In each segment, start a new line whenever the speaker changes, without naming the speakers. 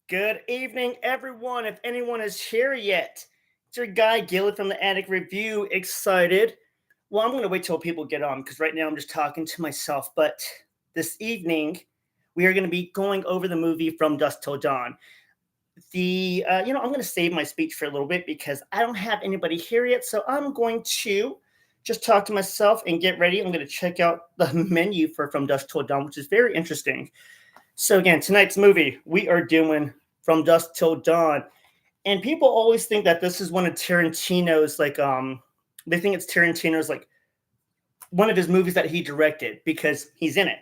Good evening, everyone. If anyone is here yet, it's your guy Gilly from the Attic Review. Excited? Well, I'm going to wait till people get on because right now I'm just talking to myself. But this evening, we are going to be going over the movie From Dusk Till Dawn. I'm going to save my speech for a little bit because I don't have anybody here yet. So I'm going to just talk to myself and get ready. I'm going to check out the menu for From Dusk Till Dawn, which is very interesting. So again, tonight's movie, we are doing From Dusk Till Dawn. And people always think that this is one of Tarantino's they think it's Tarantino's like one of his movies that he directed because he's in it.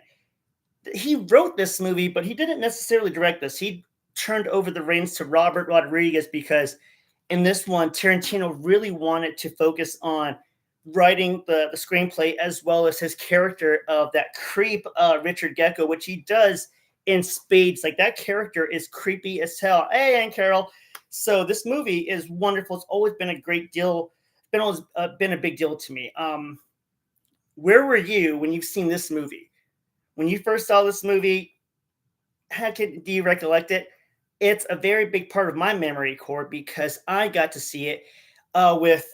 He wrote this movie, but he didn't necessarily direct this. He turned over the reins to Robert Rodriguez because in this one, Tarantino really wanted to focus on writing the screenplay as well as his character of that creep Richard Gecko, which he does in spades. Like that character is creepy as hell. Hey, Aunt Carol. So this movie is wonderful. It's always been a great deal. It's been always been a big deal to me. Where were you when you've seen this movie? When you first saw this movie, do you recollect it? It's a very big part of my memory core because I got to see it with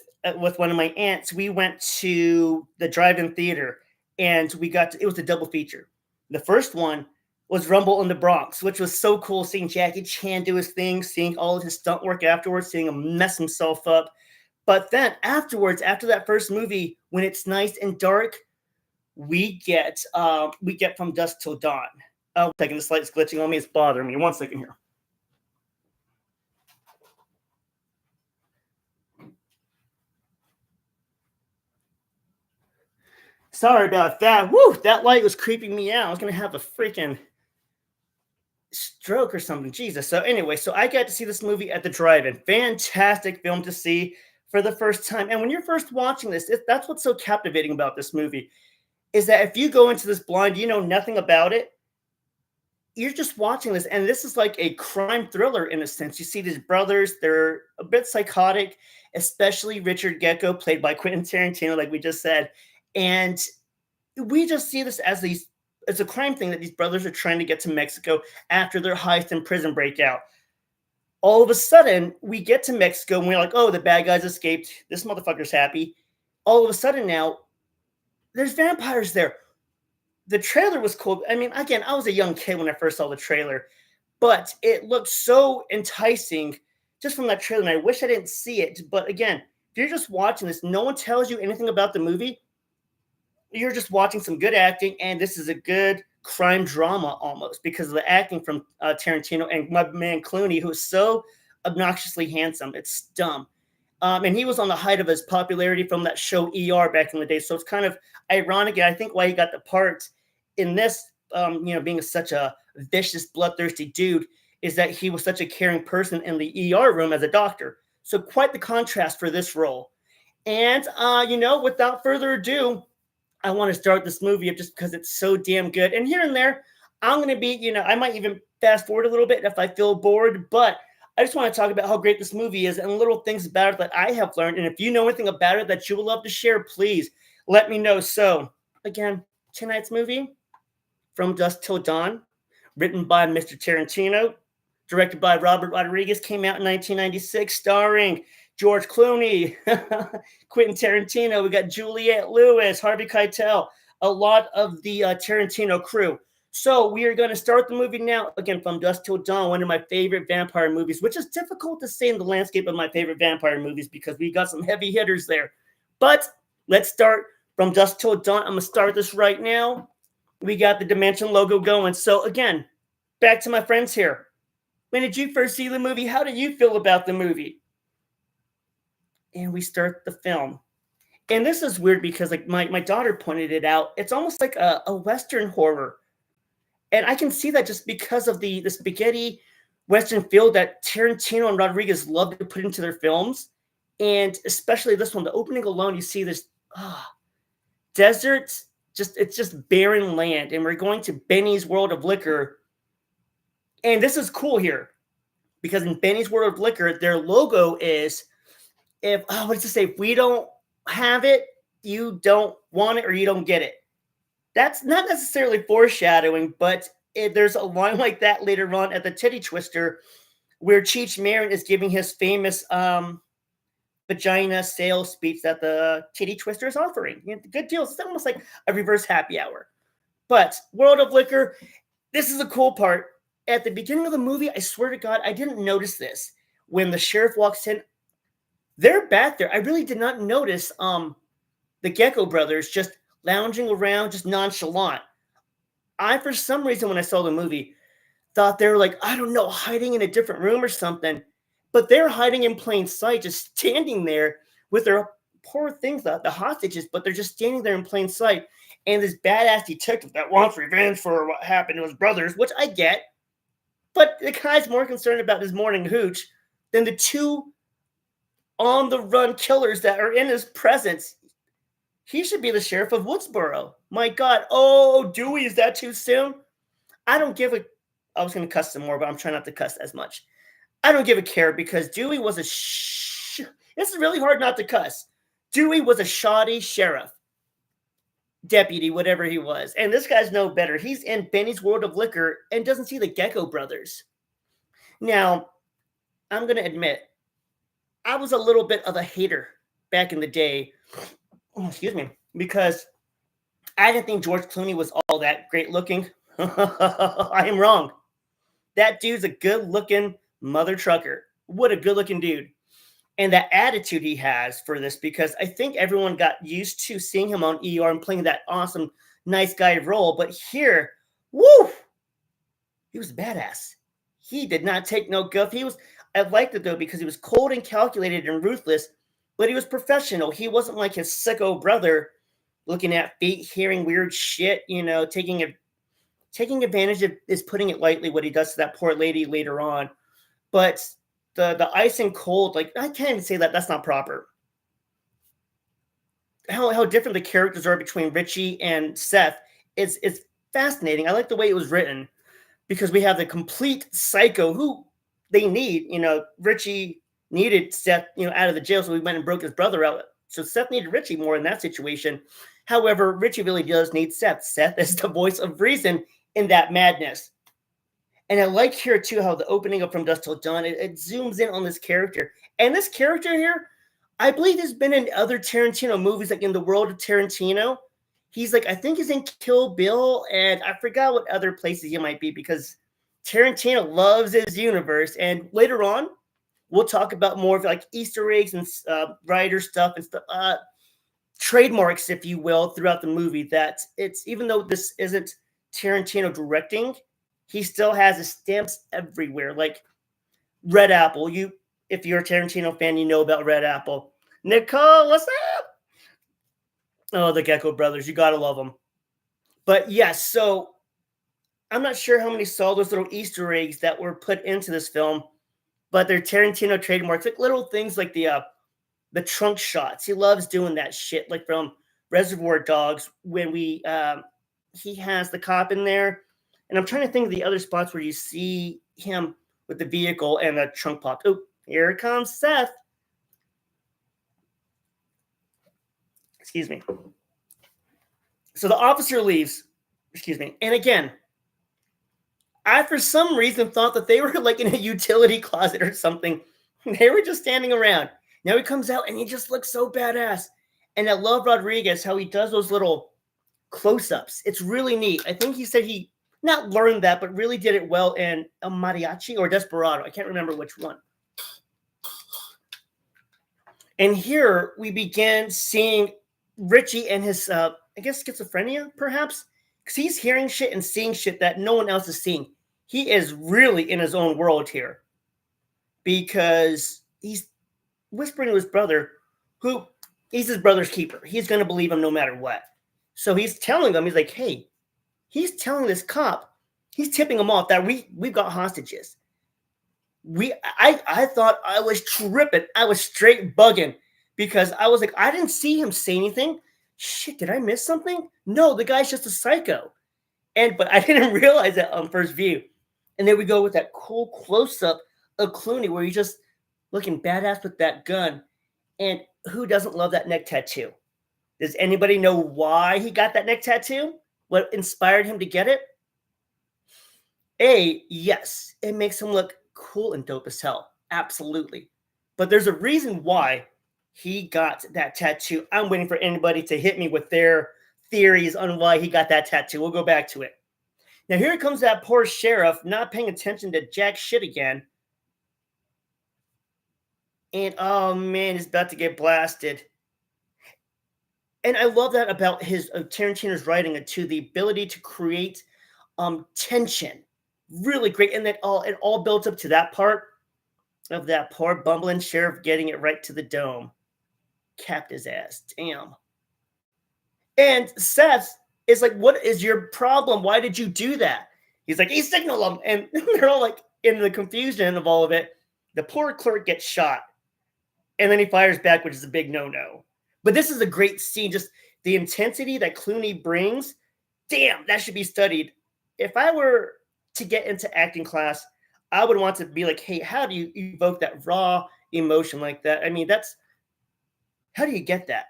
one of my aunts. We went to the drive-in theater and it was a double feature. The first one was Rumble in the Bronx, which was so cool seeing Jackie Chan do his thing, seeing all of his stunt work afterwards, seeing him mess himself up. But then afterwards, after that first movie, when it's nice and dark, we get From Dusk Till Dawn. Oh, 1 second, this light's glitching on me. It's bothering me. 1 second here. Sorry about that. Woo, that light was creeping me out. I was going to have a freaking stroke or something. Jesus. So anyway, so I got to see this movie at the drive-in. Fantastic film to see for the first time. And when you're first watching this, that's what's so captivating about this movie is that if you go into this blind, you know nothing about it, you're just watching this, and this is like a crime thriller in a sense. You see these brothers, they're a bit psychotic, especially Richard Gecko, played by Quentin Tarantino, like we just said. And we just see this as it's a crime thing that these brothers are trying to get to Mexico after their heist and prison breakout. All of a sudden, we get to Mexico and we're like, oh, the bad guys escaped. This motherfucker's happy. All of a sudden now, there's vampires there. The trailer was cool. I mean, again, I was a young kid when I first saw the trailer, but it looked so enticing just from that trailer. And I wish I didn't see it. But again, if you're just watching this, no one tells you anything about the movie. You're just watching some good acting, and this is a good crime drama almost because of the acting from Tarantino and my man Clooney, who is so obnoxiously handsome. It's dumb. And he was on the height of his popularity from that show ER back in the day. So it's kind of ironic. And I think why he got the part in this, being such a vicious, bloodthirsty dude, is that he was such a caring person in the ER room as a doctor. So quite the contrast for this role. And, without further ado, I want to start this movie up just because it's so damn good. And here and there, I'm going to be, I might even fast forward a little bit if I feel bored, but I just want to talk about how great this movie is and little things about it that I have learned. And if you know anything about it that you would love to share, please let me know. So, again, tonight's movie, From Dusk Till Dawn, written by Mr. Tarantino, directed by Robert Rodriguez, came out in 1996, starring George Clooney, Quentin Tarantino. We got Juliette Lewis, Harvey Keitel, a lot of the Tarantino crew. So we are going to start the movie now. Again, From Dusk Till Dawn, one of my favorite vampire movies, which is difficult to say in the landscape of my favorite vampire movies because we got some heavy hitters there. But let's start From Dusk Till Dawn. I'm going to start this right now. We got the Dimension logo going. So again, back to my friends here. When did you first see the movie? How did you feel about the movie? And we start the film. And this is weird because like my daughter pointed it out. It's almost like a Western horror. And I can see that just because of the spaghetti Western feel that Tarantino and Rodriguez love to put into their films. And especially this one, the opening alone, you see this desert, it's just barren land. And we're going to Benny's World of Liquor. And this is cool here because in Benny's World of Liquor, their logo is, what does it say? If we don't have it, you don't want it or you don't get it. That's not necessarily foreshadowing, but there's a line like that later on at the Titty Twister where Cheech Marin is giving his famous vagina sales speech that the titty twister is offering. Good deals. It's almost like a reverse happy hour. But World of Liquor, this is the cool part. At the beginning of the movie, I swear to God, I didn't notice this. When the sheriff walks in, they're back there. I really did not notice the Gecko brothers just lounging around, just nonchalant. I, for some reason, when I saw the movie, thought they were like, I don't know, hiding in a different room or something. But they're hiding in plain sight, just standing there with their poor things, the hostages, but they're just standing there in plain sight. And this badass detective that wants revenge for what happened to his brothers, which I get, but the guy's more concerned about his morning hooch than the two on the run killers that are in his presence. He should be the sheriff of Woodsboro. My God. Oh, Dewey, is that too soon? I don't give a. I was going to cuss some more, but I'm trying not to cuss as much. I don't give a care because Dewey was a. It's really hard not to cuss. Dewey was a shoddy sheriff, deputy, whatever he was. And this guy's no better. He's in Benny's World of Liquor and doesn't see the Gecko brothers. Now, I'm going to admit, I was a little bit of a hater back in the day. Excuse me. Because I didn't think George Clooney was all that great looking. I am wrong. That dude's a good looking mother trucker. What a good looking dude. And that attitude he has for this, because I think everyone got used to seeing him on ER and playing that awesome, nice guy role. But here, woo, he was badass. He did not take no guff. I liked it though, because he was cold and calculated and ruthless, but he was professional. He wasn't like his sicko brother looking at feet, hearing weird shit, taking advantage of, is putting it lightly, what he does to that poor lady later on. But the ice and cold, like, I can't even say that. That's not proper. How different the characters are between Richie and Seth is fascinating. I like the way it was written, because we have the complete psycho who they need. Richie needed Seth, out of the jail, so he went and broke his brother out. So Seth needed Richie more in that situation. However, Richie really does need Seth. Seth is the voice of reason in that madness. And I like here, too, how the opening of From Dusk Till Dawn, it zooms in on this character. And this character here, I believe has been in other Tarantino movies, like in the world of Tarantino. He's like, I think he's in Kill Bill, and I forgot what other places he might be, because Tarantino loves his universe. And later on, we'll talk about more of like Easter eggs and writer stuff and stuff, trademarks, if you will, throughout the movie. That it's, even though this isn't Tarantino directing, he still has his stamps everywhere, like Red Apple. If you're a Tarantino fan, you know about Red Apple. Nicole, what's up? Oh, the Gecko brothers. You gotta love them. But yes, so I'm not sure how many saw those little Easter eggs that were put into this film, but they're Tarantino trademarks, like little things like the trunk shots. He loves doing that shit, like from Reservoir Dogs, when he has the cop in there. And I'm trying to think of the other spots where you see him with the vehicle and the trunk popped. Oh, here comes Seth. Excuse me. So the officer leaves. Excuse me. And again, I, for some reason, thought that they were like in a utility closet or something. They were just standing around. Now he comes out and he just looks so badass. And I love Rodriguez, how he does those little close-ups. It's really neat. I think he said he not learned that, but really did it well in El Mariachi or Desperado. I can't remember which one. And here we begin seeing Richie and his, I guess, schizophrenia, perhaps, because he's hearing shit and seeing shit that no one else is seeing. He is really in his own world here, because he's whispering to his brother, who he's his brother's keeper. He's going to believe him no matter what. So he's telling him, he's like, hey, he's telling this cop, he's tipping him off that we've got hostages. I thought I was tripping. I was straight bugging, because I was like, I didn't see him say anything. Shit, did I miss something? No, the guy's just a psycho. But I didn't realize that on first view. And then we go with that cool close-up of Clooney where he's just looking badass with that gun. And who doesn't love that neck tattoo? Does anybody know why he got that neck tattoo? What inspired him to get it? Yes, it makes him look cool and dope as hell. Absolutely. But there's a reason why he got that tattoo. I'm waiting for anybody to hit me with their theories on why he got that tattoo. We'll go back to it. Now, here comes that poor sheriff not paying attention to jack shit again. And oh man, he's about to get blasted. And I love that about his Tarantino's writing it too, the ability to create tension. Really great. And then it all builds up to that part of that poor bumbling sheriff getting it right to the dome. Capped his ass. Damn. And Seth is like, what is your problem? Why did you do that? He's like, he signaled him. And they're all like in the confusion of all of it. The poor clerk gets shot. And then he fires back, which is a big no-no. But this is a great scene. Just the intensity that Clooney brings. Damn, that should be studied. If I were to get into acting class, I would want to be like, hey, how do you evoke that raw emotion like that? I mean, how do you get that?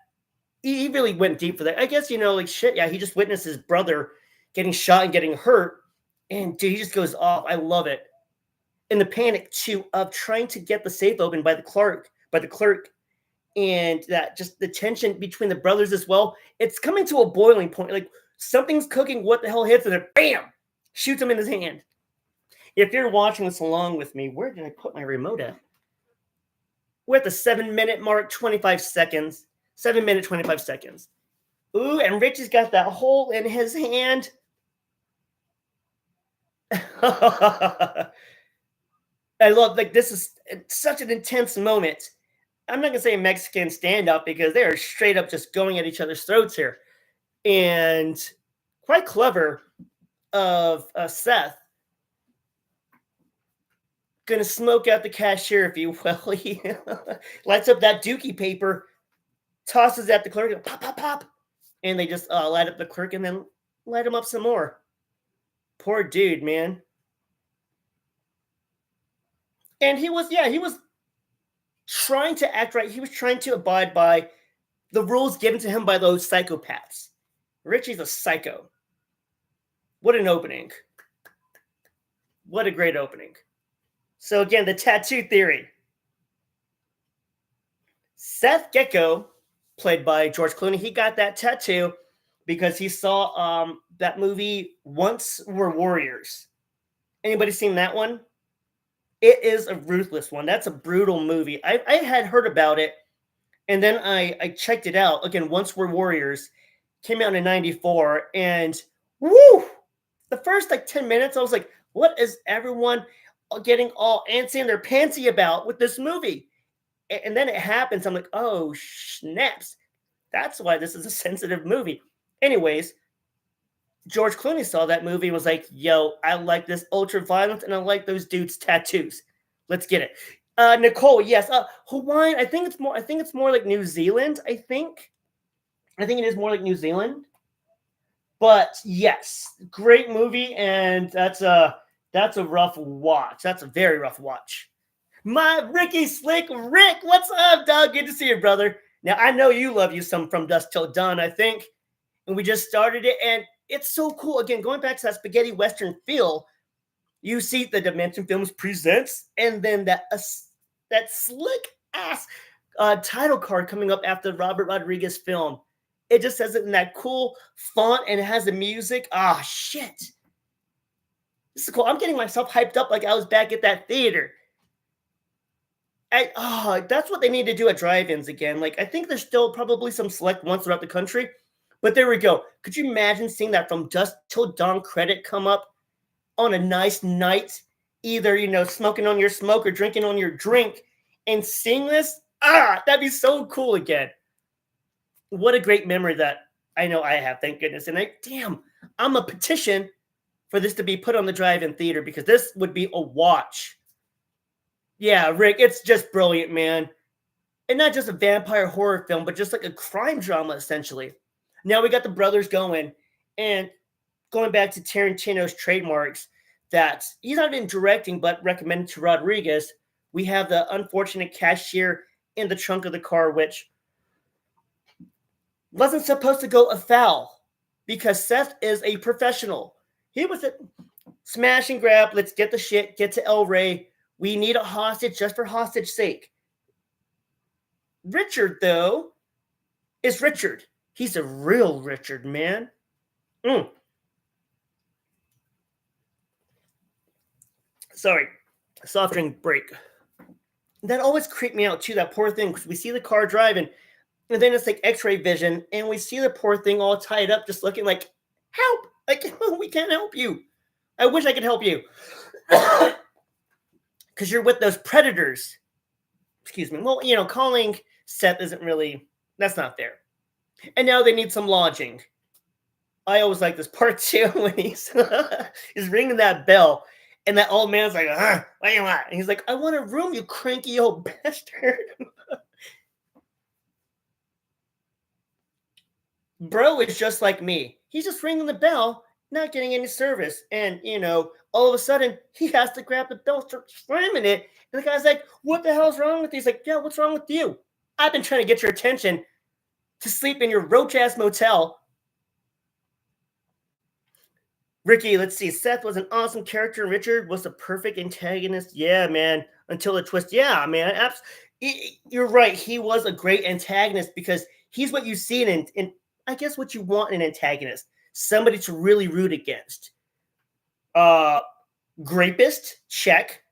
He really went deep for that. I guess, like shit, yeah, he just witnessed his brother getting shot and getting hurt. And dude, he just goes off. I love it. And the panic too of trying to get the safe open by the clerk, and that just the tension between the brothers as well. It's coming to a boiling point. Like something's cooking. What the hell hits it? And bam, shoots him in his hand. If you're watching this along with me, where did I put my remote at? We're at the 7-minute mark, 25 seconds. 7 minute, 25 seconds. Ooh, and Richie's got that hole in his hand. I love, like, this is such an intense moment. I'm not going to say Mexican standoff because they are straight up just going at each other's throats here. And quite clever of Seth. Going to smoke out the cashier, if you will. He lights up that dookie paper, tosses at the clerk, and pop, pop, pop. And they just light up the clerk and then light him up some more. Poor dude, man. And he was trying to act right. He was trying to abide by the rules given to him by those psychopaths. Richie's a psycho. What an opening. What a great opening. So again, the tattoo theory. Seth Gecko, played by George Clooney, he got that tattoo because he saw that movie Once We're Warriors. Anybody seen that one? It is a ruthless one. That's a brutal movie. I had heard about it, and then I checked it out. Again, Once We're Warriors came out in 94, and woo! The first 10 minutes, I was like, what is everyone getting all antsy and their pantsy about with this movie? And then it happens. I'm like, oh, snaps. That's why this is a sensitive movie. Anyways, George Clooney saw that movie and was like, yo, I like this ultra violence and I like those dudes' tattoos. Let's get it. Nicole, yes. Hawaiian, I think it's more like New Zealand, I think it is more like New Zealand. But yes, great movie, and that's a rough watch. That's a very rough watch. My Ricky Slick Rick, what's up, dog? Good to see you, brother. Now, I know you love you some From Dusk Till Dawn, I think. And we just started it, and it's so cool. Again, going back to that spaghetti western feel, you see the Dimension Films presents, and then that slick ass title card coming up after the Robert Rodriguez film. It just says it in that cool font, and it has the music. Ah, shit. This is cool. I'm getting myself hyped up like I was back at that theater. That's what they need to do at drive-ins again. I think there's still probably some select ones throughout the country. But there we go. Could you imagine seeing that From Dusk Till Dawn credit come up on a nice night? Either, smoking on your smoke or drinking on your drink and seeing this? That'd be so cool again. What a great memory that I know I have, thank goodness. And I'm a petition for this to be put on the drive-in theater because this would be a watch. Yeah, Rick, it's just brilliant, man. And not just a vampire horror film, but just like a crime drama, essentially. Now we got the brothers going, and going back to Tarantino's trademarks that he's not in directing, but recommended to Rodriguez. We have the unfortunate cashier in the trunk of the car, which wasn't supposed to go afoul because Seth is a professional. He was a smash and grab. Let's get the shit, get to El Rey. We need a hostage just for hostage sake. Richard, though, is Richard. He's a real Richard, man. Mm. Sorry, soft drink break. That always creeped me out too. That poor thing, because we see the car driving, and then it's like X-ray vision, and we see the poor thing all tied up, just looking like, "Help! Like we can't help you. I wish I could help you, because you're with those predators." Excuse me. Well, calling Seth isn't really. That's not fair. And now they need some lodging. I always like this part too when he's ringing that bell, and that old man's like, what do you want? And he's like, I want a room, you cranky old bastard. Bro is just like me. He's just ringing the bell, not getting any service. And, all of a sudden, he has to grab the bell, start slamming it. And the guy's like, what the hell's wrong with you? He's like, yeah, what's wrong with you? I've been trying to get your attention to sleep in your roach ass motel. Ricky, let's see. Seth was an awesome character. Richard was the perfect antagonist. Yeah, man. Until the twist. Yeah, man. You're right. He was a great antagonist because he's what you see in I guess what you want in an antagonist. Somebody to really root against. Grapist, check.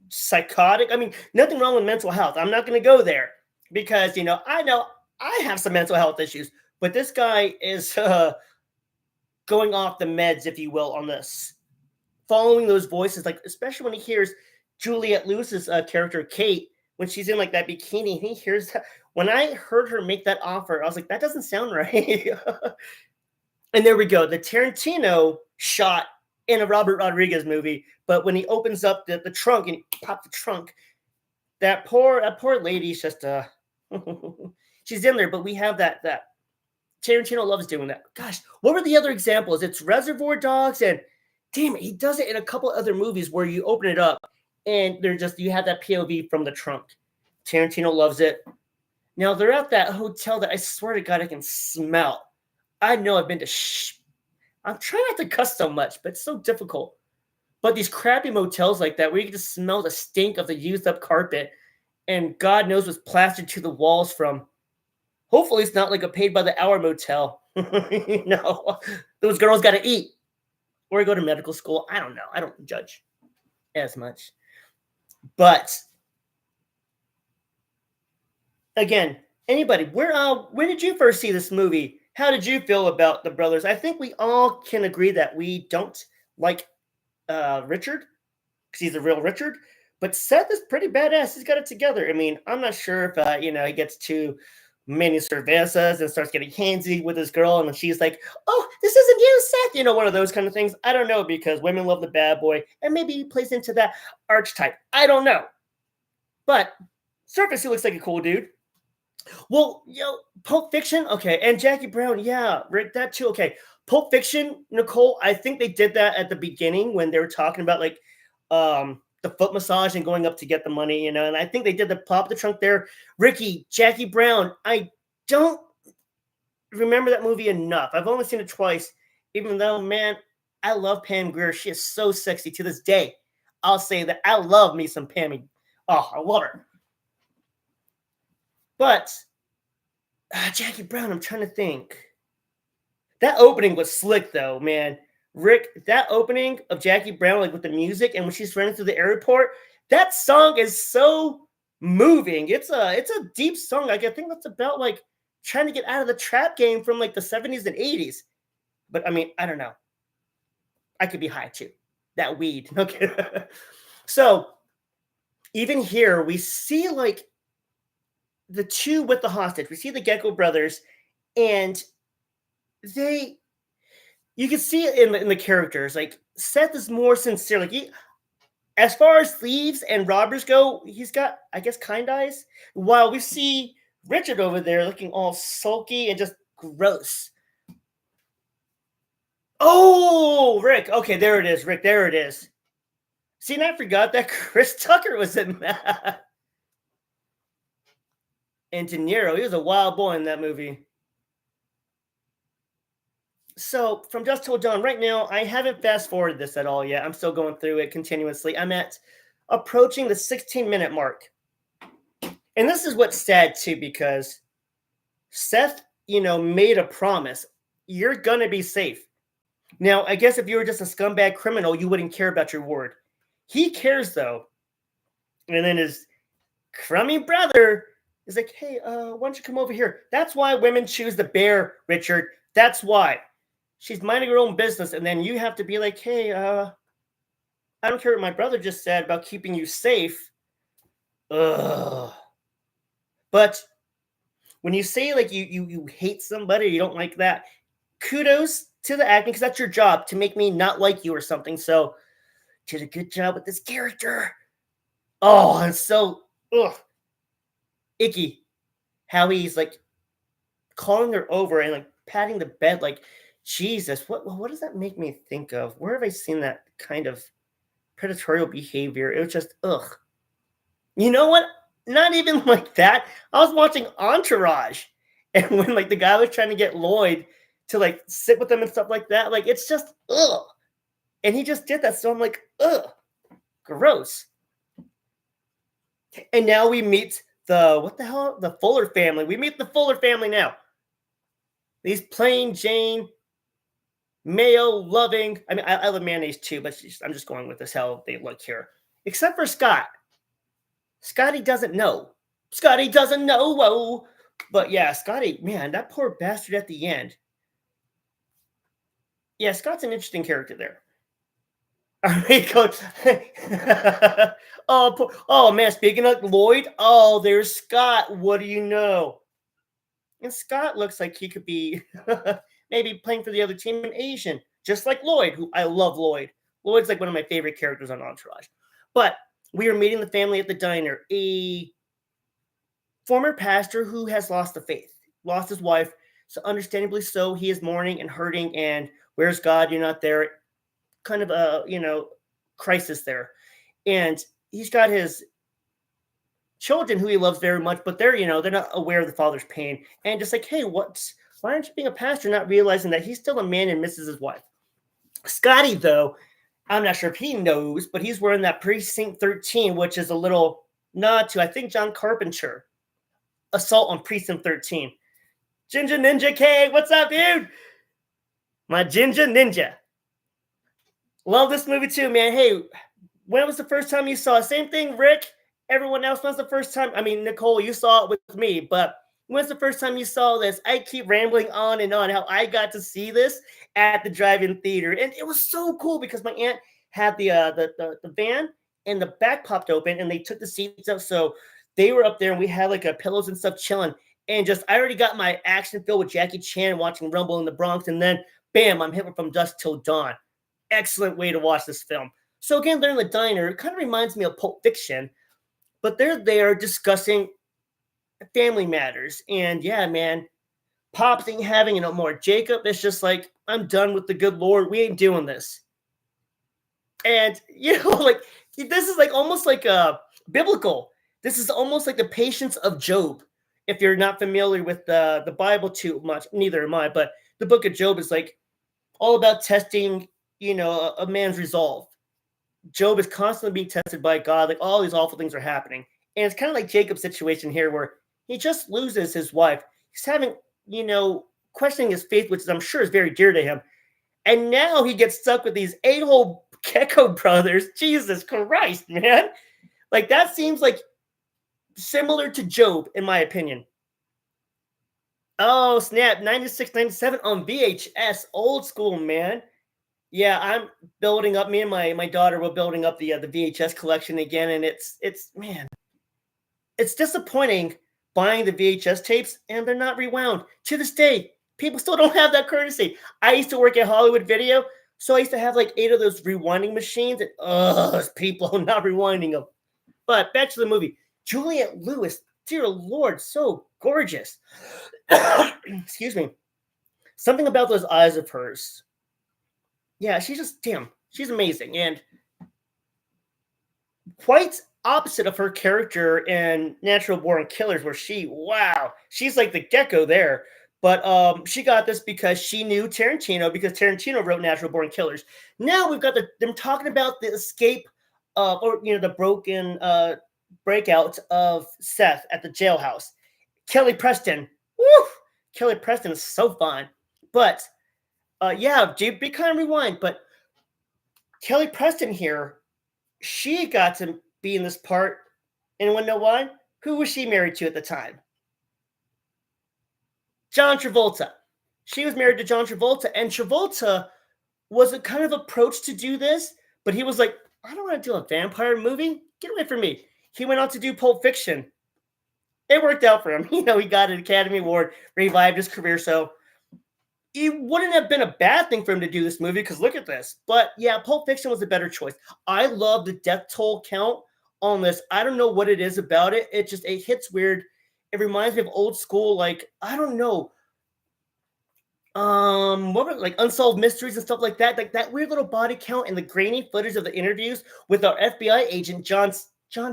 Psychotic. I mean, nothing wrong with mental health. I'm not going to go there because, I know I have some mental health issues, but this guy is going off the meds, if you will, on this. Following those voices, like especially when he hears Juliette Lewis's character, Kate, when she's in like that bikini, and he hears that. When I heard her make that offer, I was like, that doesn't sound right. And there we go. The Tarantino shot in a Robert Rodriguez movie, but when he opens up the trunk and he pops the trunk, that poor lady's just she's in there, but we have that Tarantino loves doing that. Gosh, what were the other examples? It's Reservoir Dogs, and damn it, he does it in a couple other movies where you open it up and you have that POV from the trunk. Tarantino loves it. Now they're at that hotel that I swear to God I can smell. I know I've been to. I'm trying not to cuss so much, but it's so difficult. But these crappy motels like that, where you can just smell the stink of the used up carpet, and God knows what's plastered to the walls from. Hopefully, it's not like a paid by the hour motel. Those girls got to eat or go to medical school. I don't know. I don't judge as much. But again, anybody, when did you first see this movie? How did you feel about the brothers? I think we all can agree that we don't like Richard because he's a real Richard. But Seth is pretty badass. He's got it together. I mean, I'm not sure if he gets too many cervezas and starts getting handsy with his girl, and then she's like, "Oh, this isn't you, Seth." One of those kind of things. I don't know because women love the bad boy, and maybe he plays into that archetype. I don't know, but surface he looks like a cool dude. Well, Pulp Fiction, okay, and Jackie Brown, yeah, Rick, that too, okay. Pulp Fiction, Nicole, I think they did that at the beginning when they were talking about like the foot massage and going up to get the money, and I think they did the pop the trunk there. Ricky, Jackie Brown, I don't remember that movie enough. I've only seen it twice, even though, man, I love Pam Grier. She is so sexy to this day. I'll say that I love me some Pammy. Oh, I love her. But Jackie Brown, I'm trying to think. That opening was slick, though, man. Rick, that opening of Jackie Brown, like with the music and when she's running through the airport, that song is so moving. It's a deep song. Like I think that's about like trying to get out of the trap game from like the 70s and 80s. But I mean, I don't know. I could be high too. That weed. Okay. So even here, we see like the two with the hostage. We see the Gecko brothers, and you can see it in the characters. Like Seth is more sincere. Like as far as thieves and robbers go, he's got, I guess, kind eyes. While we see Richard over there looking all sulky and just gross. Oh, Rick. Okay, there it is, Rick. There it is. See, and I forgot that Chris Tucker was in that. And De Niro, he was a wild boy in that movie. So, from Dusk Till Dawn, right now, I haven't fast forwarded this at all yet. I'm still going through it continuously. I'm at approaching the 16-minute mark. And this is what's sad too, because Seth, made a promise. You're gonna be safe. Now, I guess if you were just a scumbag criminal, you wouldn't care about your word. He cares though. And then his crummy brother is like, hey, why don't you come over here? That's why women choose the bear, Richard. That's why. She's minding her own business, and then you have to be like, hey, I don't care what my brother just said about keeping you safe. Ugh. But when you say like you hate somebody, you don't like that, kudos to the acting, because that's your job, to make me not like you or something. So did a good job with this character. Oh, and so icky how he's like calling her over and like patting the bed. Like, Jesus, what does that make me think of? Where have I seen that kind of predatorial behavior? It was just ugh. You know what? Not even like that. I was watching Entourage, and when like the guy was trying to get Lloyd to like sit with him and stuff like that, like it's just ugh. And he just did that, so I'm like, ugh, gross. And now we meet the Fuller family. We meet the Fuller family now. These plain Jane, mayo loving. I mean, I love mayonnaise too, but I'm just going with this how they look here. Except for Scott. Scotty doesn't know. Scotty doesn't know. Whoa. But yeah, Scotty, man, that poor bastard at the end. Yeah, Scott's an interesting character there. All right, Coach. Oh man, speaking of Lloyd, oh, there's Scott. What do you know? And Scott looks like he could be maybe playing for the other team in Asian, just like Lloyd, who I love Lloyd. Lloyd's like one of my favorite characters on Entourage. But we are meeting the family at the diner. A former pastor who has lost the faith, lost his wife. So understandably so, he is mourning and hurting. And where's God? You're not there. Kind of a, crisis there. And he's got his children who he loves very much, but they're not aware of the father's pain. And just like, hey, why aren't you being a pastor, not realizing that he's still a man and misses his wife? Scotty, though, I'm not sure if he knows, but he's wearing that Precinct 13, which is a little nod to, I think, John Carpenter. Assault on Precinct 13. Ginger Ninja K, what's up, dude? My Ginger Ninja. Love this movie too, man. Hey, when was the first time you saw it? Same thing, Rick. Everyone else, when's the first time? I mean, Nicole, you saw it with me, but when's the first time you saw this? I keep rambling on and on how I got to see this at the drive-in theater, and it was so cool because my aunt had the van and the back popped open, and they took the seats up, so they were up there, and we had like pillows and stuff chilling, and just I already got my action filled with Jackie Chan watching Rumble in the Bronx, and then bam, I'm hit from dusk till dawn. Excellent way to watch this film. So again, they're in the diner. It kind of reminds me of Pulp Fiction. But they're there discussing family matters. And yeah, man, Pops ain't having no more. Jacob is just like, I'm done with the good Lord. We ain't doing this. And, like, this is like almost like biblical. This is almost like the patience of Job. If you're not familiar with the Bible too much, neither am I. But the book of Job is like all about testing, a man's resolve. Job is constantly being tested by God. Like all these awful things are happening. And it's kind of like Jacob's situation here where he just loses his wife. He's having, questioning his faith, which I'm sure is very dear to him. And now he gets stuck with these 8-hole gecko brothers. Jesus Christ, man. Like that seems like similar to Job, in my opinion. Oh, snap. 96, 97 on VHS. Old school, man. Yeah, I'm building up. Me and my daughter were building up the VHS collection again, and it's man, it's disappointing buying the VHS tapes and they're not rewound. To this day, people still don't have that courtesy. I used to work at Hollywood Video, so I used to have like 8 of those rewinding machines, and those people not rewinding them. But back to the movie. Juliette Lewis, dear Lord, so gorgeous. Excuse me. Something about those eyes of hers. Yeah, she's amazing. And quite opposite of her character in Natural Born Killers, where she's like the gecko there. But she got this because she knew Tarantino, because Tarantino wrote Natural Born Killers. Now we've got them talking about the escape or the broken breakout of Seth at the jailhouse. Kelly Preston, woo! Kelly Preston is so fun, but yeah, be kind of rewind. But Kelly Preston here, she got to be in this part. Anyone know why? Who was she married to at the time? John Travolta. She was married to John Travolta, and Travolta was a kind of approach to do this, but he was like, I don't want to do a vampire movie. Get away from me. He went on to do Pulp Fiction. It worked out for him. He got an Academy Award, revived his career. So it wouldn't have been a bad thing for him to do this movie because look at this. But yeah, Pulp Fiction was a better choice. I love the death toll count on this. I don't know what it is about it. It hits weird. It reminds me of old school, like, I don't know. What were, like, Unsolved Mysteries and stuff like that. Like that weird little body count and the grainy footage of the interviews with our FBI agent John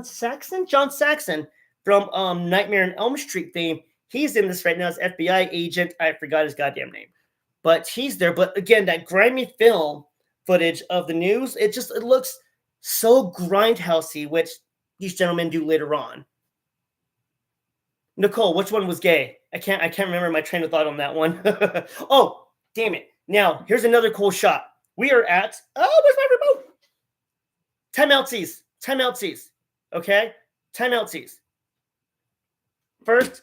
Saxon from Nightmare on Elm Street theme. He's in this right now as FBI agent. I forgot his goddamn name, but he's there. But again, that grimy film footage of the news, it looks so grindhousey, which these gentlemen do later on. Nicole, which one was gay? I can't remember my train of thought on that one. Oh, damn it. Now, here's another cool shot. We are at, where's my remote? Timeoutsies. Okay? Timeoutsies. First,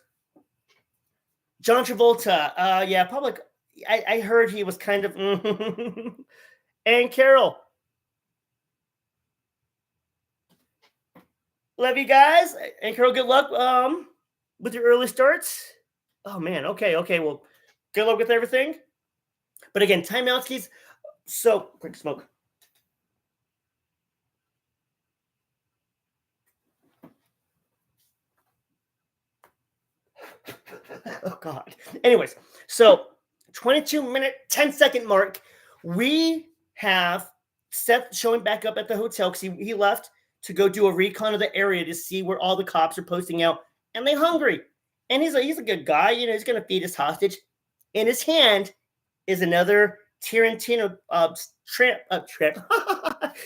John Travolta. Yeah, public. I heard he was kind of, and Carol. Love you guys. And Carol, good luck with your early starts. Oh man, okay. Well, good luck with everything. But again, timeouts. So quick smoke. Oh God. Anyways, so 22-minute, 10-second mark. We have Seth showing back up at the hotel because he left to go do a recon of the area to see where all the cops are posting out, and they're hungry. And he's a good guy, he's gonna feed his hostage. In his hand is another Tarantino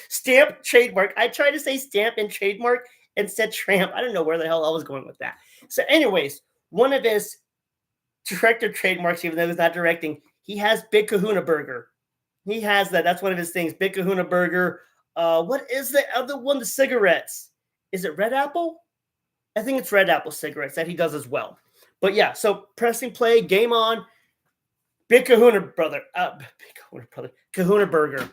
stamp trademark. I tried to say stamp and trademark and said tramp. I don't know where the hell I was going with that. So, anyways, one of his director trademarks, even though he's not directing, he has Big Kahuna Burger. He has that. That's one of his things. Big Kahuna Burger. What is the other one? The cigarettes. Is it Red Apple? I think it's Red Apple cigarettes that he does as well. But yeah, so pressing play, game on. Big Kahuna Kahuna Burger.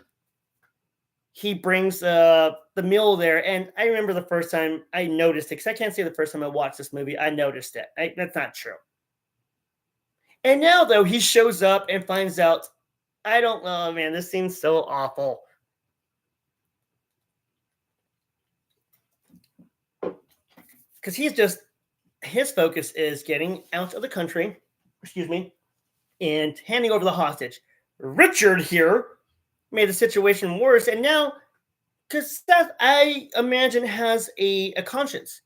He brings the meal there, and I remember the first time I noticed it, because I can't say the first time I watched this movie, I noticed it. That's not true. And now, though, he shows up and finds out, I don't know, man, this seems so awful. Because his focus is getting out of the country, and handing over the hostage. Richard here made the situation worse, and now, because Seth, I imagine, has a conscience,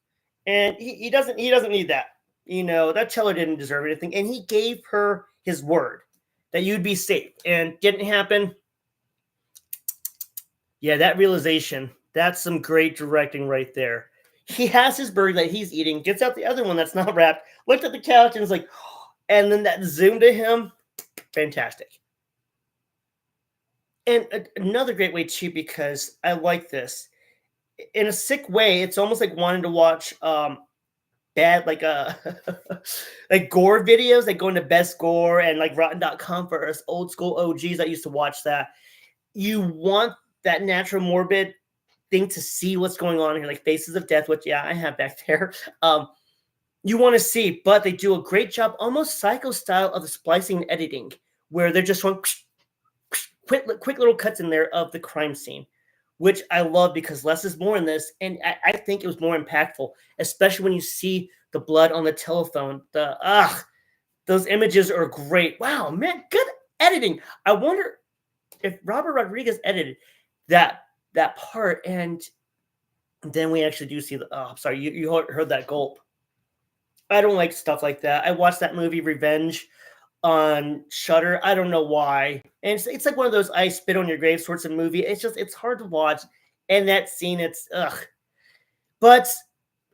and he doesn't need that. That teller didn't deserve anything, and he gave her his word that you'd be safe, and didn't happen. Yeah, that realization, that's some great directing right there. He has his burger that he's eating, gets out the other one that's not wrapped, looked at the couch, and is like, and then that zoom to him, fantastic. And another great way too, because I like this. In a sick way, it's almost like wanting to watch bad, like like gore videos, like going to Best Gore and like Rotten.com for us old school OGs that used to watch that. You want that natural morbid thing to see what's going on here, like Faces of Death, which I have back there. You want to see, but they do a great job, almost Psycho style, of the splicing and editing, where they're just going quick little cuts in there of the crime scene, which I love because less is more in this, and I think it was more impactful, especially when you see the blood on the telephone. Those images are great. Wow, man, good editing. I wonder if Robert Rodriguez edited that part, and then we actually do see the. Oh, I'm sorry, you heard that gulp. I don't like stuff like that. I watched that movie Revenge on Shudder. I don't know why. And it's like one of those I spit on your grave sorts of movie. It's hard to watch. And that scene, it's ugh. But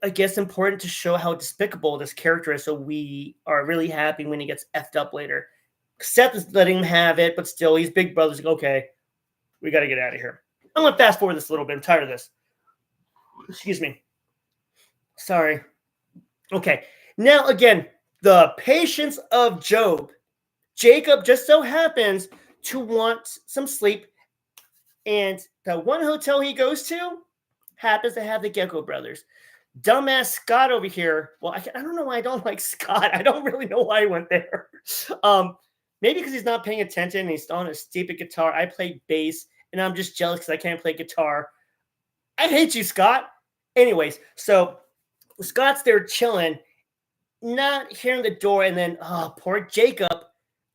I guess important to show how despicable this character is, so we are really happy when he gets effed up later. Seth is letting him have it, but still, he's Big Brother's like, okay, we got to get out of here. I'm going to fast forward this a little bit. I'm tired of this. Excuse me. Sorry. Okay. Now, again, the patience of Job. Jacob just so happens to want some sleep, and the one hotel he goes to happens to have the Gecko brothers. Dumbass Scott over here. Well, I don't know why I don't like Scott. I don't really know why I went there. Maybe because he's not paying attention and he's on a stupid guitar. I play bass, and I'm just jealous because I can't play guitar. I hate you, Scott. Anyways, so Scott's there chilling, not hearing the door, and then, oh, poor Jacob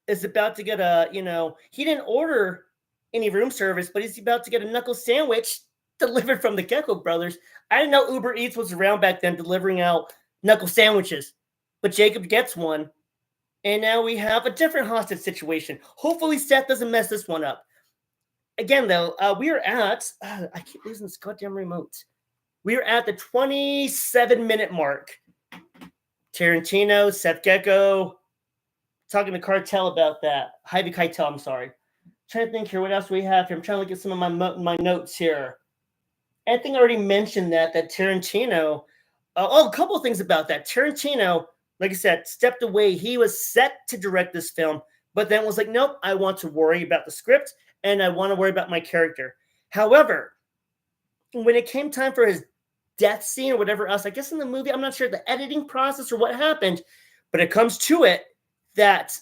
is about to get he didn't order any room service, but he's about to get a knuckle sandwich delivered from the Gecko brothers. I didn't know Uber Eats was around back then delivering out knuckle sandwiches, but Jacob gets one, and now we have a different hostage situation. Hopefully Seth doesn't mess this one up. Again, though, we are at, I keep losing this goddamn remote. We are at the 27-minute mark. Tarantino, Seth Gecko, talking to Cartel about that. Harvey Keitel, I'm sorry. Trying to think here, what else do we have here? I'm trying to look at some of my notes here. I think I already mentioned that Tarantino, a couple of things about that. Tarantino, like I said, stepped away. He was set to direct this film, but then was like, nope, I want to worry about the script, and I want to worry about my character. However, when it came time for his death scene or whatever else, I guess in the movie, I'm not sure the editing process or what happened, but it comes to it that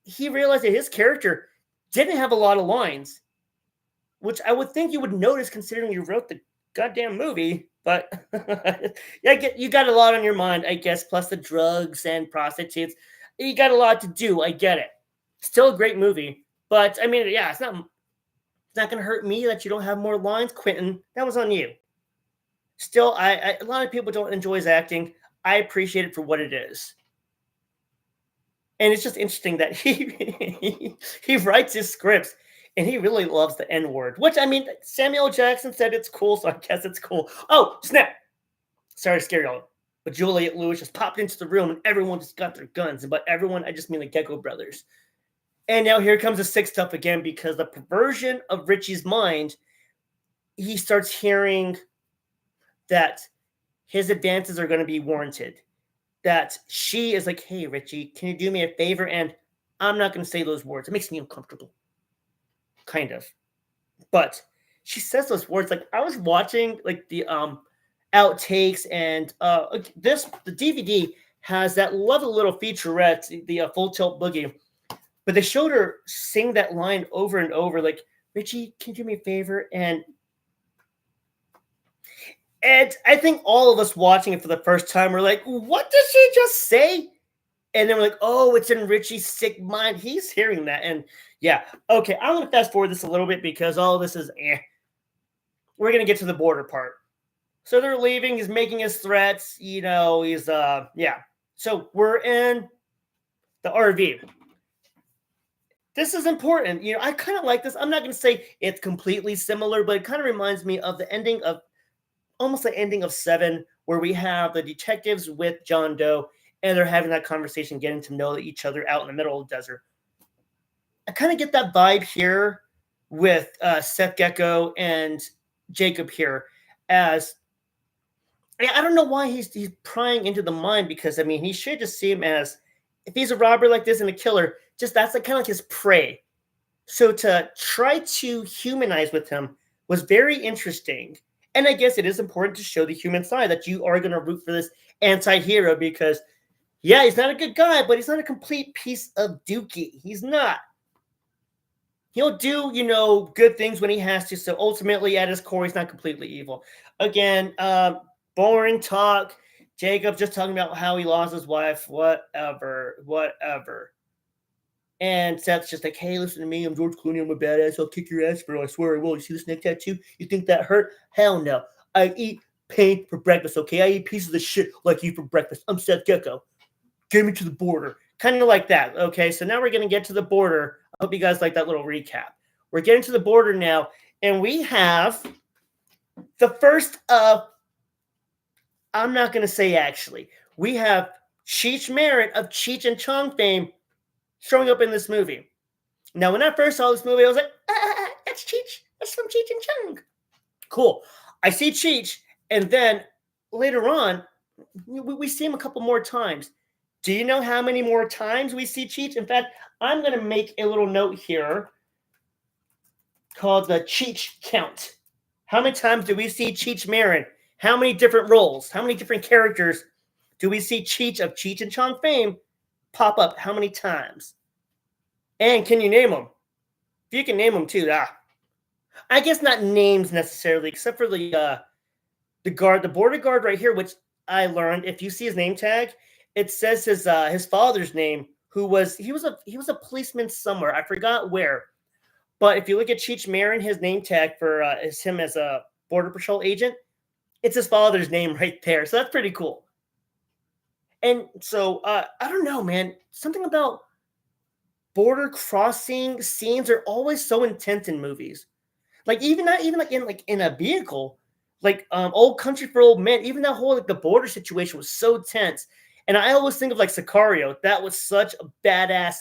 he realized that his character didn't have a lot of lines, which I would think you would notice considering you wrote the goddamn movie. But yeah, you got a lot on your mind, I guess, plus the drugs and prostitutes. You got a lot to do. I get it. Still a great movie. But, I mean, yeah, it's not going to hurt me that you don't have more lines, Quentin. That was on you. Still, a lot of people don't enjoy his acting. I appreciate it for what it is. And it's just interesting that he writes his scripts and he really loves the N-word, which, I mean, Samuel L. Jackson said it's cool, so I guess it's cool. Oh, snap. Sorry to scare y'all. But Juliette Lewis just popped into the room and everyone just got their guns. And by everyone, I just mean the Gecko brothers. And now here comes the sick stuff again, because the perversion of Richie's mind, he starts hearing that his advances are going to be warranted. That she is like, hey, Richie, can you do me a favor? And I'm not going to say those words. It makes me uncomfortable. Kind of. But she says those words. Like, I was watching like the outtakes, and the DVD has that lovely little featurette, the Full Tilt Boogie. But they showed her sing that line over and over, like, Richie, can you do me a favor? And I think all of us watching it for the first time were like, what did she just say? And then we're like, oh, it's in Richie's sick mind. He's hearing that. And yeah, okay, I'm going to fast forward this a little bit because all of this is We're going to get to the border part. So they're leaving. He's making his threats. He's, yeah. So we're in the RV. This is important. I kind of like this. I'm not going to say it's completely similar, but it kind of reminds me of the ending of almost the ending of Seven, where we have the detectives with John Doe, and they're having that conversation, getting to know each other out in the middle of the desert. I kind of get that vibe here with Seth Gecko and Jacob here, as I don't know why he's prying into the mind, because, I mean, he should just see him as, if he's a robber like this and a killer, just that's like kind of like his prey. So to try to humanize with him was very interesting. And I guess it is important to show the human side, that you are going to root for this anti-hero, because, yeah, he's not a good guy, but he's not a complete piece of dookie. He's not. He'll do, good things when he has to. So ultimately, at his core, he's not completely evil. Again, boring talk. Jacob just talking about how he lost his wife. Whatever. And Seth's just like, hey, listen to me. I'm George Clooney. I'm a badass. I'll kick your ass, bro. I swear I will. You see the snake tattoo? You think that hurt? Hell no. I eat paint for breakfast, okay? I eat pieces of shit like you for breakfast. I'm Seth Gecko. Get me to the border. Kind of like that, okay? So now we're going to get to the border. I hope you guys like that little recap. We're getting to the border now, and we have The first I'm not gonna say actually. We have Cheech Marin of Cheech and Chong fame showing up in this movie. Now, when I first saw this movie, I was like, that's Cheech. That's from Cheech and Chong. Cool. I see Cheech, and then later on, we see him a couple more times. Do you know how many more times we see Cheech? In fact, I'm going to make a little note here called the Cheech count. How many times do we see Cheech Marin? How many different roles? How many different characters do we see Cheech of Cheech and Chong fame pop up? How many times? And can you name them? If you can name them too, I guess not names necessarily, except for the guard, the border guard right here, which I learned if you see his name tag, it says his father's name, he was a policeman somewhere. I forgot where. But if you look at Cheech Marin, his name tag for is him as a border patrol agent, it's his father's name right there. So that's pretty cool. And so I don't know, man. Something about border crossing scenes are always so intense in movies. Like even not even like in a vehicle, like Old Country for Old Men. Even that whole like the border situation was so tense. And I always think of like Sicario. That was such a badass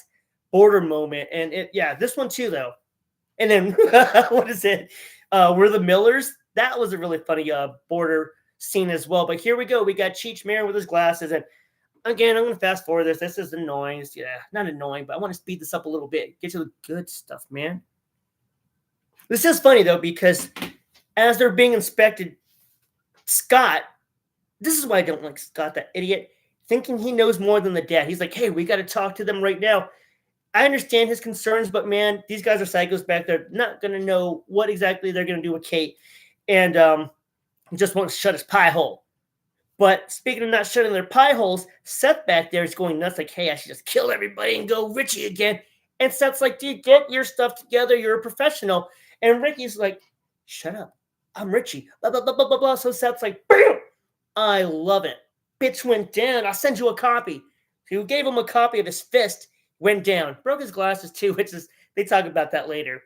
border moment. And yeah, this one too though. And then what is it? We're the Millers. That was a really funny border scene as well. But here we go. We got Cheech Marin with his glasses, and again, I'm going to fast forward this. This is annoying. Yeah, not annoying, but I want to speed this up a little bit. Get to the good stuff, man. This is funny though because as they're being inspected, Scott. This is why I don't like Scott, that idiot, thinking he knows more than the dad. He's like, "Hey, we got to talk to them right now." I understand his concerns, but man, these guys are psychos back there. Not going to know what exactly they're going to do with Kate, and just won't shut his pie hole. But speaking of not shutting their pie holes, Seth back there is going nuts, like, "Hey, I should just kill everybody and go Richie again." And Seth's like, "Dude, get your stuff together. You're a professional." And Ricky's like, "Shut up. I'm Richie." Blah, blah, blah, blah, blah, blah. So Seth's like, "Bam! I love it. Bitch went down. I'll send you a copy." So he gave him a copy of his fist. Went down. Broke his glasses too, which is, they talk about that later.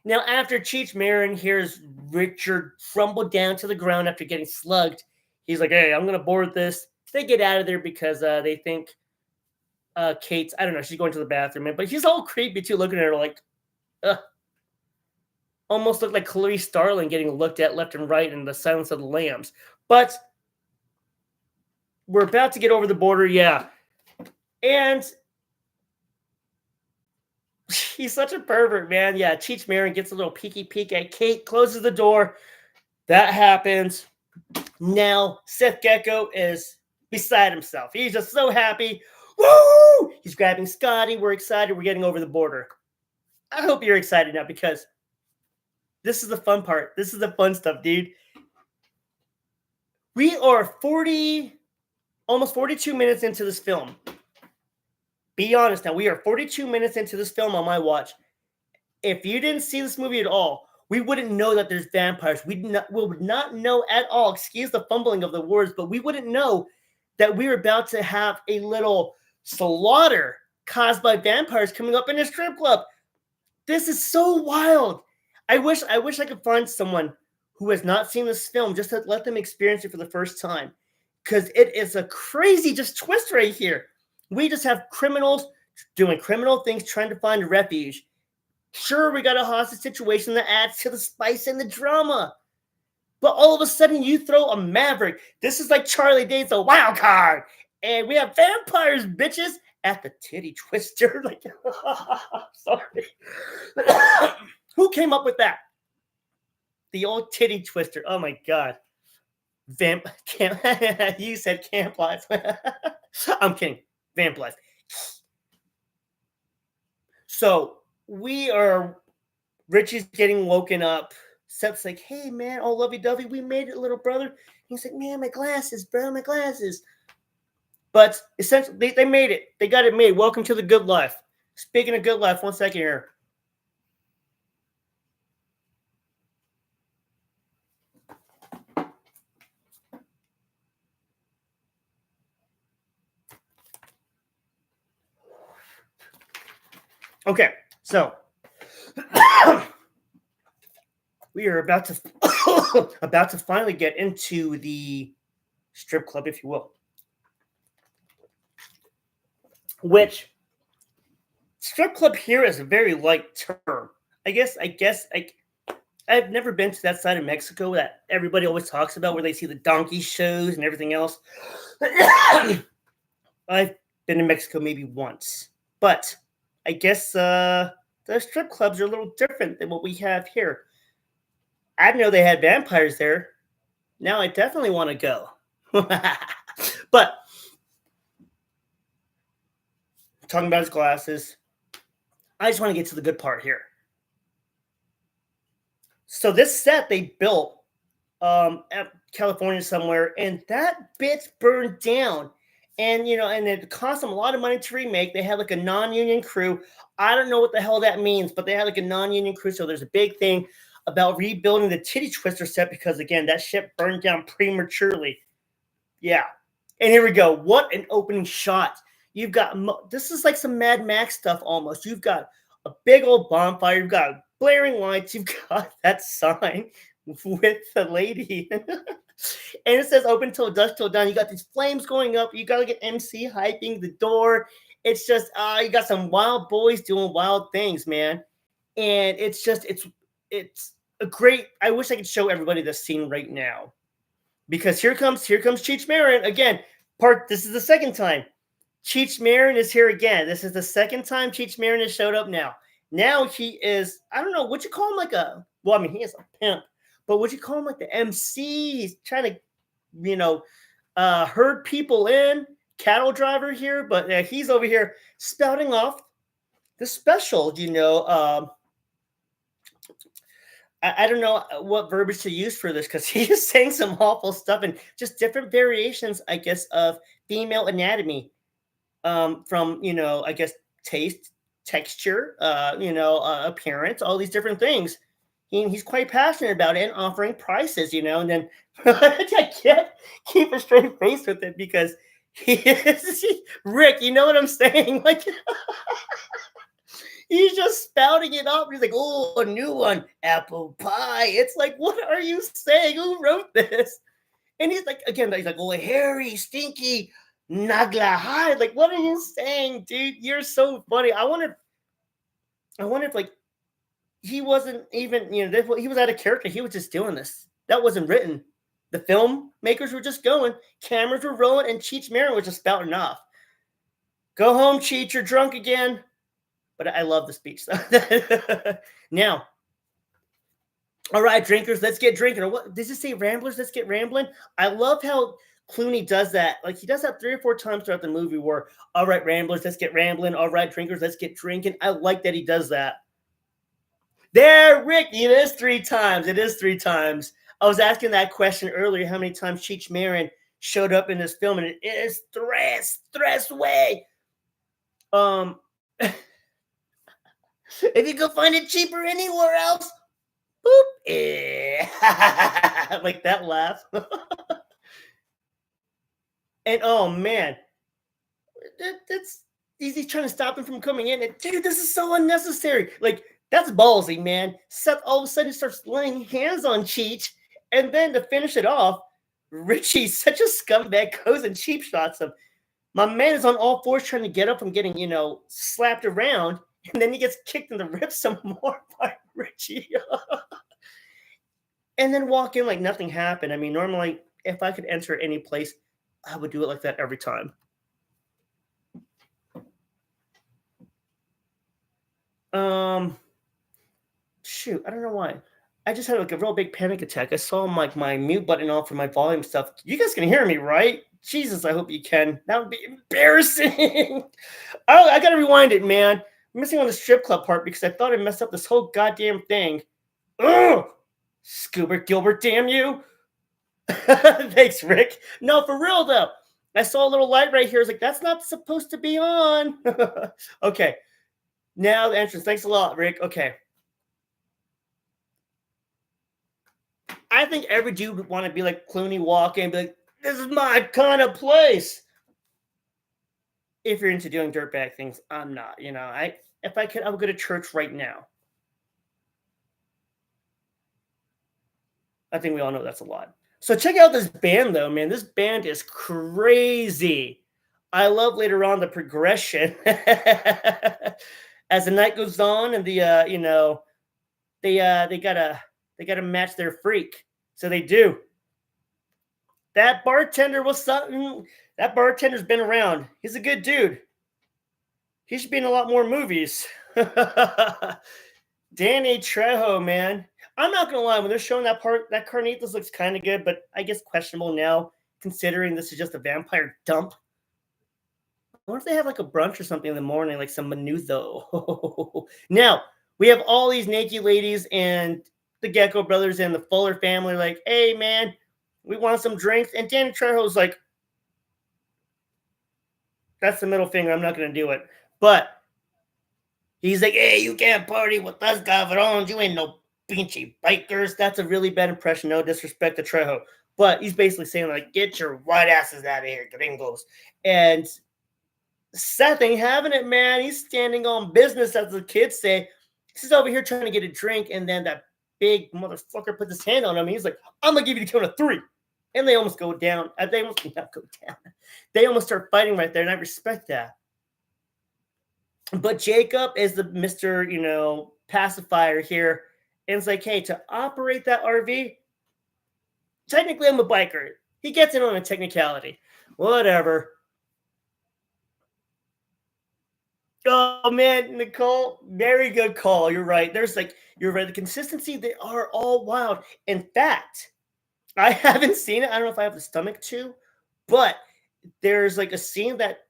Now, after Cheech Marin hears Richard crumble down to the ground after getting slugged, he's like, "Hey, I'm going to board this." They get out of there because they think Kate's, I don't know, she's going to the bathroom. But she's all creepy too, looking at her like, ugh. Almost looked like Clarice Starling getting looked at left and right in The Silence of the Lambs. But we're about to get over the border, yeah. And he's such a pervert, man. Yeah, Cheech Marin gets a little peeky peek at Kate, closes the door. That happens. Now, Seth Gecko is beside himself. He's just so happy. Woo! He's grabbing Scotty. We're excited. We're getting over the border. I hope you're excited now because this is the fun part. This is the fun stuff, dude. We are almost 42 minutes into this film. Be honest now. We are 42 minutes into this film on my watch. If you didn't see this movie at all, we wouldn't know that there's vampires. We would not know at all. Excuse the fumbling of the words, but we wouldn't know that we were about to have a little slaughter caused by vampires coming up in a strip club. This is so wild. I wish I could find someone who has not seen this film just to let them experience it for the first time, because it is a crazy just twist right here. We just have criminals doing criminal things, trying to find refuge. Sure, we got a hostage situation that adds to the spice and the drama. But all of a sudden, you throw a maverick. This is like Charlie Day's a wild card. And we have vampires, bitches, at the titty twister. Like, sorry. Who came up with that? The old titty twister. Oh my God. You said camp life. I'm kidding. Vamp life. So Richie's getting woken up. Seth's like, "Hey man, all lovey-dovey, we made it, little brother." He's like, "Man, my glasses, bro, my glasses." But essentially, they made it. They got it made. Welcome to the good life. Speaking of good life, 1 second here. Okay, so we are about to about to finally get into the strip club, if you will. Which strip club here is a very light term. I've never been to that side of Mexico that everybody always talks about, where they see the donkey shows and everything else. I've been to Mexico maybe once, but I guess the strip clubs are a little different than what we have here. I didn't know they had vampires there. Now I definitely want to go. But talking about his glasses, I just want to get to the good part here. So this set they built at California somewhere, and that bitch burned down. And and it cost them a lot of money to remake. They had like a non-union crew. I don't know what the hell that means, but they had like a non-union crew. So there's a big thing about rebuilding the Titty Twister set because again, that ship burned down prematurely. Yeah. And here we go. What an opening shot. You've got this is like some Mad Max stuff almost. You've got a big old bonfire. You've got blaring lights. You've got that sign with the lady. And it says open till dusk till dawn. You got these flames going up. You got like an MC hyping the door. It's just you got some wild boys doing wild things, man. And it's a great. I wish I could show everybody this scene right now, because here comes Cheech Marin again. This is the second time Cheech Marin is here again. This is the second time Cheech Marin has showed up now. Now he is, I don't know, would you call him like he is a pimp, but would you call him like the MC? He's trying to, herd people in, cattle driver here, but he's over here spouting off the special, I don't know what verbiage to use for this, because he's saying some awful stuff and just different variations, I guess, of female anatomy. From I guess taste, texture, appearance, all these different things. He's quite passionate about it and offering prices, and then I can't keep a straight face with it because Rick, you know what I'm saying? Like he's just spouting it up. He's like, oh, a new one, apple pie. It's like, what are you saying? Who wrote this? And he's like, oh, hairy, stinky, Nagla hide. Like, what are you saying, dude? You're so funny. I wonder if like he wasn't even, he was out of character. He was just doing this. That wasn't written. The filmmakers were just going, cameras were rolling, and Cheech Marin was just spouting off. Go home, Cheech, you're drunk again. But I love the speech. Now, all right, drinkers, let's get drinking. Or what does it say? Ramblers, let's get rambling. I love how Clooney does that. Like he does that 3 or 4 times throughout the movie where, all right, ramblers, let's get rambling. All right, drinkers, let's get drinking. I like that he does that. There, Rick, it is 3 times. It is 3 times. I was asking that question earlier, how many times Cheech Marin showed up in this film, and it is stress way. If you could find it cheaper anywhere else, boop, like that laugh. And oh man, that's he's trying to stop him from coming in. And dude, this is so unnecessary. Like that's ballsy, man. Seth all of a sudden starts laying hands on Cheech, and then to finish it off, Richie's such a scumbag, goes and cheap shots him. My man is on all fours trying to get up from getting, slapped around, and then he gets kicked in the ribs some more by Richie. And then walk in like nothing happened. I mean, normally, if I could enter any place, I would do it like that every time. Shoot, I don't know why. I just had like a real big panic attack. I saw my mute button off for my volume stuff. You guys can hear me, right? Jesus, I hope you can. That would be embarrassing. I gotta rewind it, man. I'm missing on the strip club part because I thought I messed up this whole goddamn thing. Ugh! Scuba Gilbert, damn you. Thanks, Rick. No, for real though. I saw a little light right here. I was like, that's not supposed to be on. Okay. Now the entrance. Thanks a lot, Rick. Okay. I think every dude would want to be like Clooney, walk in and be like, this is my kind of place. If you're into doing dirtbag things, I'm not. If I could, I would go to church right now. I think we all know that's a lot. So check out this band though, man. This band is crazy. I love later on the progression as the night goes on, and they gotta match their freak. So they do. That bartender was something. That bartender's been around. He's a good dude. He should be in a lot more movies. Danny Trejo, man. I'm not gonna lie, when they're showing that part, that Carnitas looks kind of good, but I guess questionable now, considering this is just a vampire dump. I wonder if they have like a brunch or something in the morning, like some menudo. Now, we have all these naked ladies and the Gecko brothers and the Fuller family, like, hey man, we want some drinks. And Danny Trejo's like, that's the middle finger. I'm not gonna do it. But he's like, hey, you can't party with us cabrones. You ain't no pinchy bikers. That's a really bad impression. No disrespect to Trejo. But he's basically saying, like, get your white asses out of here, gringos. And Seth ain't having it, man. He's standing on business, as the kids say. He's over here trying to get a drink, and then that big motherfucker puts his hand on him. He's like, I'm going to give you the count of 3. And they almost go down. They almost not go down. They almost start fighting right there, and I respect that. But Jacob is the Mr., pacifier here. And it's like, hey, to operate that RV, technically I'm a biker. He gets in on a technicality. Whatever. Oh man, Nicole, very good call. You're right. You're right. The consistency, they are all wild. In fact, I haven't seen it. I don't know if I have the stomach to, but there's like a scene that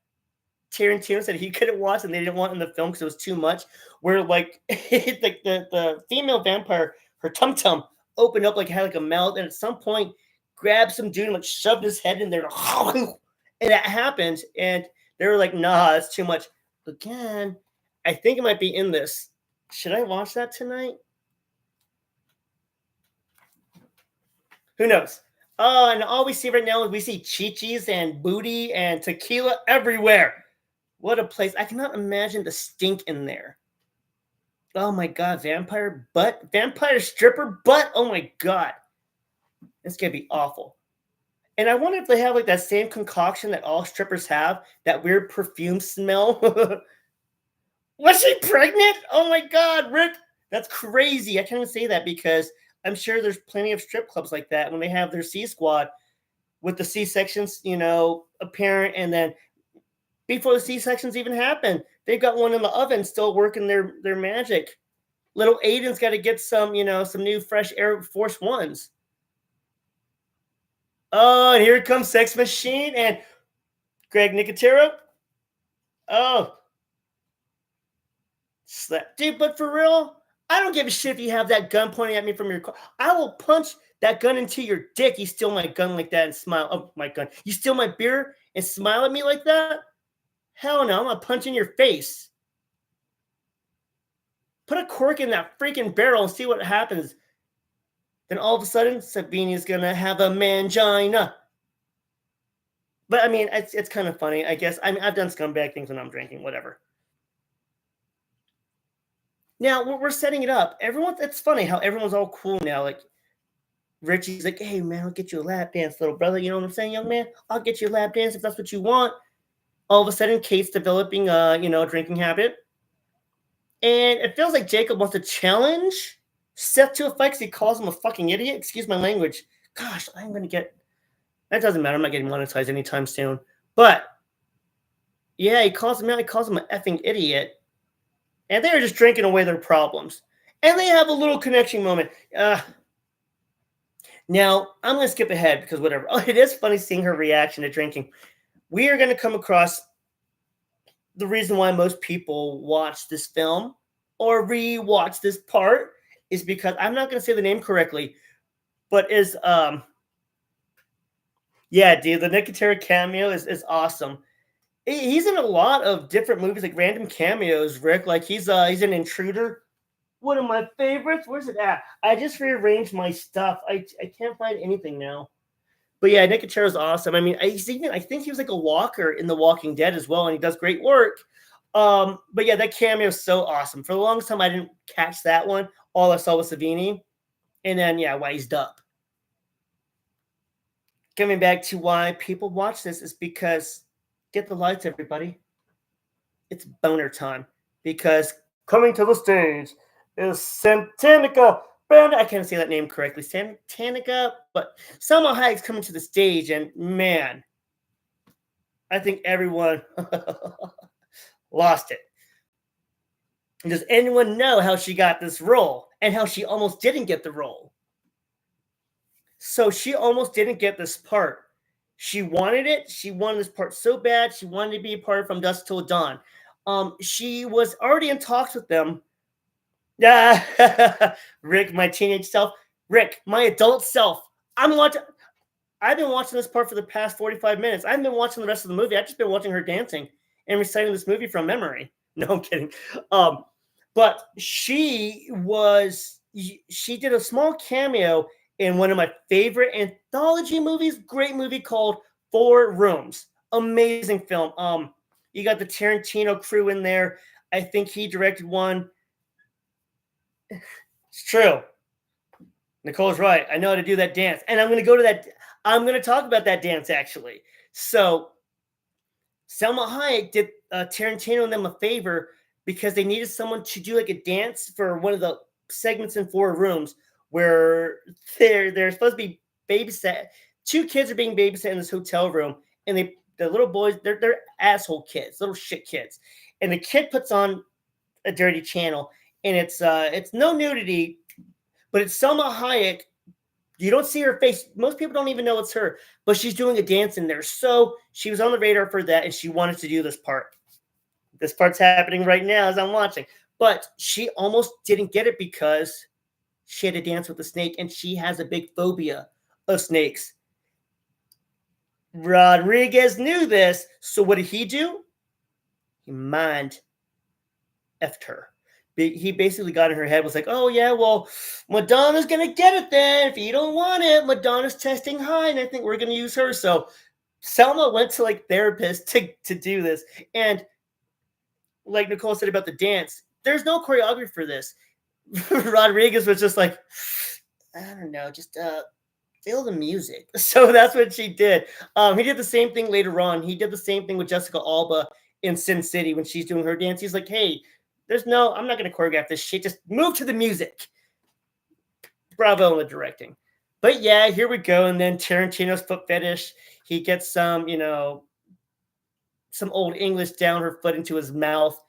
Tarantino said he couldn't watch and they didn't want in the film because it was too much. Where like like the female vampire, her tum tum opened up like had like a mouth, and at some point grabbed some dude and like shoved his head in there, and that happened. And they were like, "Nah, it's too much." Again, I think it might be in this. Should I watch that tonight? Who knows? Oh, and all we see right now is we see chichis and booty and tequila everywhere. What a place. I cannot imagine the stink in there. Oh my God, vampire butt, vampire stripper butt. Oh my God. It's going to be awful. And I wonder if they have like that same concoction that all strippers have, that weird perfume smell. Was she pregnant? Oh my God, Rick. That's crazy. I can't even say that because I'm sure there's plenty of strip clubs like that when they have their C squad with the C-sections, apparent. And then before the C-sections even happen, they've got one in the oven still working their magic. Little Aiden's got to get some, some new fresh Air Force Ones. Oh, and here comes Sex Machine and Greg Nicotero. Oh. Slap. Dude, but for real, I don't give a shit if you have that gun pointing at me from your car. I will punch that gun into your dick. You steal my gun like that and smile. Oh, my gun. You steal my beer and smile at me like that? Hell no, I'm going to punch in your face. Put a cork in that freaking barrel and see what happens. Then all of a sudden, Sabini's going to have a mangina. But I mean, it's kind of funny, I guess. I mean, I've done scumbag things when I'm drinking, whatever. Now we're setting it up. It's funny how everyone's all cool now. Like Richie's like, hey man, I'll get you a lap dance, little brother. You know what I'm saying, young man? I'll get you a lap dance if that's what you want. All of a sudden, Kate's developing a drinking habit. And it feels like Jacob wants to challenge Seth to a fight because he calls him a fucking idiot. Excuse my language. Gosh, I'm gonna get that doesn't matter. I'm not getting monetized anytime soon. But yeah, he calls him out, he calls him an effing idiot. And they're just drinking away their problems. And they have a little connection moment. Now, I'm going to skip ahead because whatever. Oh, it is funny seeing her reaction to drinking. We are going to come across the reason why most people watch this film or re-watch this part is because I'm not going to say the name correctly, but yeah, dude, the Nicotera cameo is awesome. He's in a lot of different movies, like random cameos, Rick. Like he's an intruder. One of my favorites. Where's it at? I just rearranged my stuff. I can't find anything now. But yeah, Nicotera's awesome. I mean, I think he was like a walker in The Walking Dead as well, and he does great work. But yeah, that cameo is so awesome. For the longest time, I didn't catch that one. All I saw was Savini. And then, yeah, why he's up. coming back to why people watch this is because get the lights, everybody. It's boner time. Because coming to the stage is Santanica Band. I can't say that name correctly. Santanica, but Selma Hayek's coming to the stage, and man, I think everyone lost it. Does anyone know how she got this role and how she almost didn't get the role? So she almost didn't get this part. She wanted it. She wanted this part so bad. She wanted to be a part of From Dusk Till Dawn. She was already in talks with them. Yeah, Rick, my teenage self. Rick, my adult self. I'm watching. I've been watching this part for the past 45 minutes. I haven't been watching the rest of the movie. I've just been watching her dancing and reciting this movie from memory. No, I'm kidding. But she did a small cameo in one of my favorite anthology movies. Great movie called Four Rooms. Amazing film. You got the Tarantino crew in there. I think he directed one. It's true. Nicole's right. I know how to do that dance. And I'm going to go to that. I'm going to talk about that dance, actually. So, Selma Hayek did Tarantino and them a favor because they needed someone to do like a dance for one of the segments in Four Rooms where they're supposed to be babysat. Two kids are being babysat in this hotel room, and the little boys, they're asshole kids, little shit kids. And the kid puts on a dirty channel, and it's no nudity, but it's Selma Hayek. You don't see her face. Most people don't even know it's her, but she's doing a dance in there. So she was on the radar for that, and she wanted to do this part. This part's happening right now as I'm watching. But she almost didn't get it because she had to dance with a snake, and she has a big phobia of snakes. Rodriguez knew this, so what did he do? He mind effed her. He basically got in her head, was like, oh yeah, well, Madonna's gonna get it then. If you don't want it, Madonna's testing high, and I think we're gonna use her. So Selma went to like therapists to do this. And like Nicole said about the dance, there's no choreography for this. Rodriguez was just like, I don't know, just feel the music. So that's what she did. He did the same thing later on. He did the same thing with Jessica Alba in Sin City when she's doing her dance. He's like, hey, I'm not going to choreograph this shit. Just move to the music. Bravo on the directing. But yeah, here we go. And then Tarantino's foot fetish. He gets some old English down her foot into his mouth.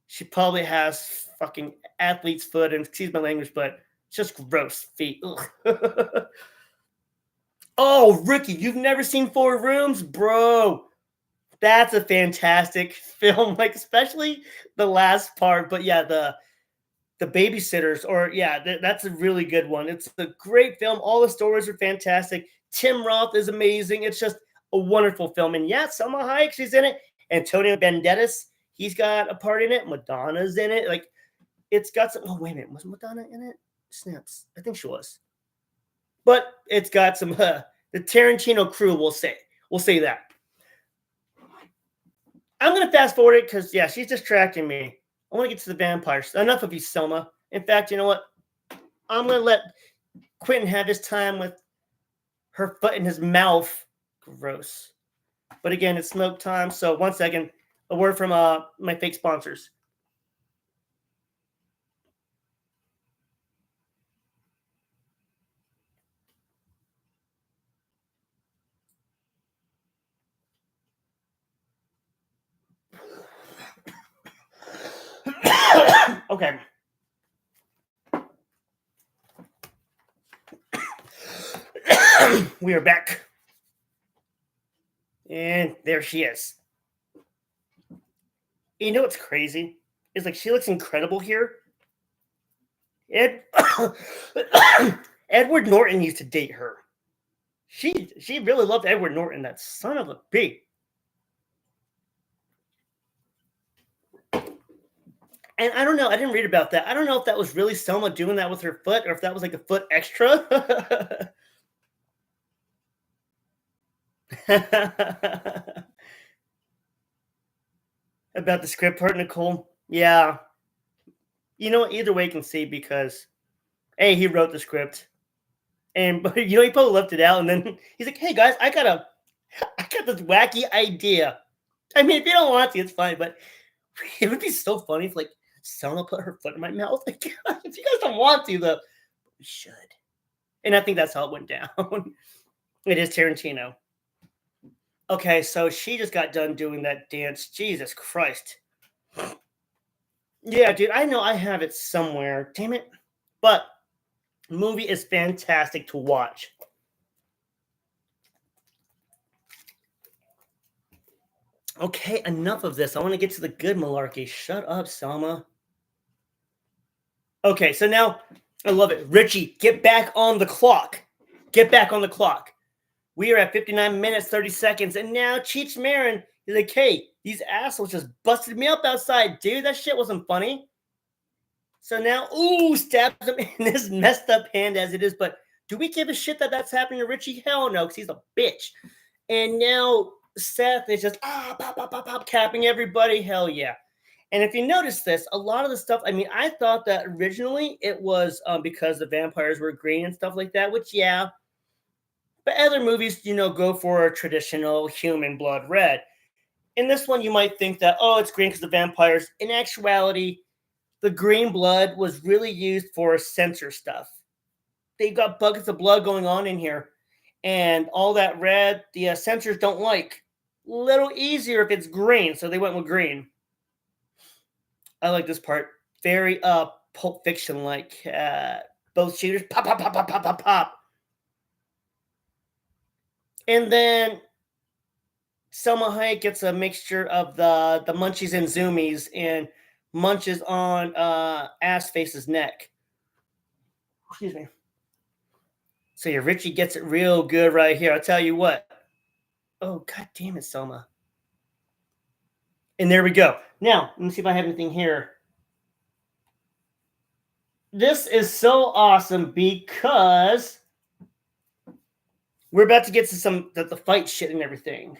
She probably has fucking athlete's foot, and excuse my language, but it's just gross feet. Oh, Ricky, you've never seen Four Rooms? Bro, that's a fantastic film, like especially the last part. But yeah, the babysitters, or yeah, that's a really good one. It's a great film. All the stories are fantastic. Tim Roth is amazing. It's just a wonderful film. And yeah, Selma Hayek, she's in it. Antonio Banderas, he's got a part in it. Madonna's in it. Like, it's got some. Oh, wait a minute, was Madonna in it? Snaps, I think she was. But it's got some. The Tarantino crew, we'll say that. I'm going to fast forward it because, yeah, she's distracting me. I want to get to the vampires. Enough of you, Selma. In fact, you know what? I'm going to let Quentin have his time with her foot in his mouth. Gross. But again, it's smoke time. So 1 second. A word from my fake sponsors. Okay. We are back. And there she is. You know what's crazy? It's like she looks incredible here. Edward Norton used to date her. She really loved Edward Norton, that son of a bitch. And I don't know. I didn't read about that. I don't know if that was really Selma doing that with her foot, or if that was like a foot extra. About the script part, Nicole. Yeah. You know, either way you can see, because A, he wrote the script. And but he probably left it out, and then he's like, "Hey guys, I got this wacky idea. I mean, if you don't want to, it's fine, but it would be so funny if like Selma put her foot in my mouth. Like, if you guys don't want to, though, we should." And I think that's how it went down. It is Tarantino. Okay, so she just got done doing that dance. Jesus Christ. Yeah, dude, I know I have it somewhere. Damn it. But movie is fantastic to watch. Okay, enough of this. I want to get to the good malarkey. Shut up, Selma. Okay, so now I love it. Richie, get back on the clock. Get back on the clock. We are at 59 minutes, 30 seconds, and now Cheech Marin is like, "Hey, these assholes just busted me up outside, dude. That shit wasn't funny." So now, ooh, stabs him in his messed up hand as it is. But do we give a shit that that's happening to Richie? Hell no, because he's a bitch. And now Seth is just pop, pop, pop, pop, capping everybody. Hell yeah. And if you notice this, a lot of the stuff, I mean, I thought that originally it was because the vampires were green and stuff like that, which, yeah. But other movies, go for a traditional human blood red. In this one, you might think that, oh, it's green because the vampires. In actuality, the green blood was really used for censor stuff. They've got buckets of blood going on in here. And all that red, the censors don't like. Little easier if it's green, so they went with green. I like this part. Very Pulp Fiction like. Both shooters, pop, pop, pop, pop, pop, pop, pop. And then Selma Hayek gets a mixture of the munchies and zoomies and munches on Ass Face's neck. Excuse me. So your Richie gets it real good right here. I'll tell you what. Oh, god damn it, Selma. And there we go. Now, let me see if I have anything here. This is so awesome because we're about to get to some the fight shit and everything.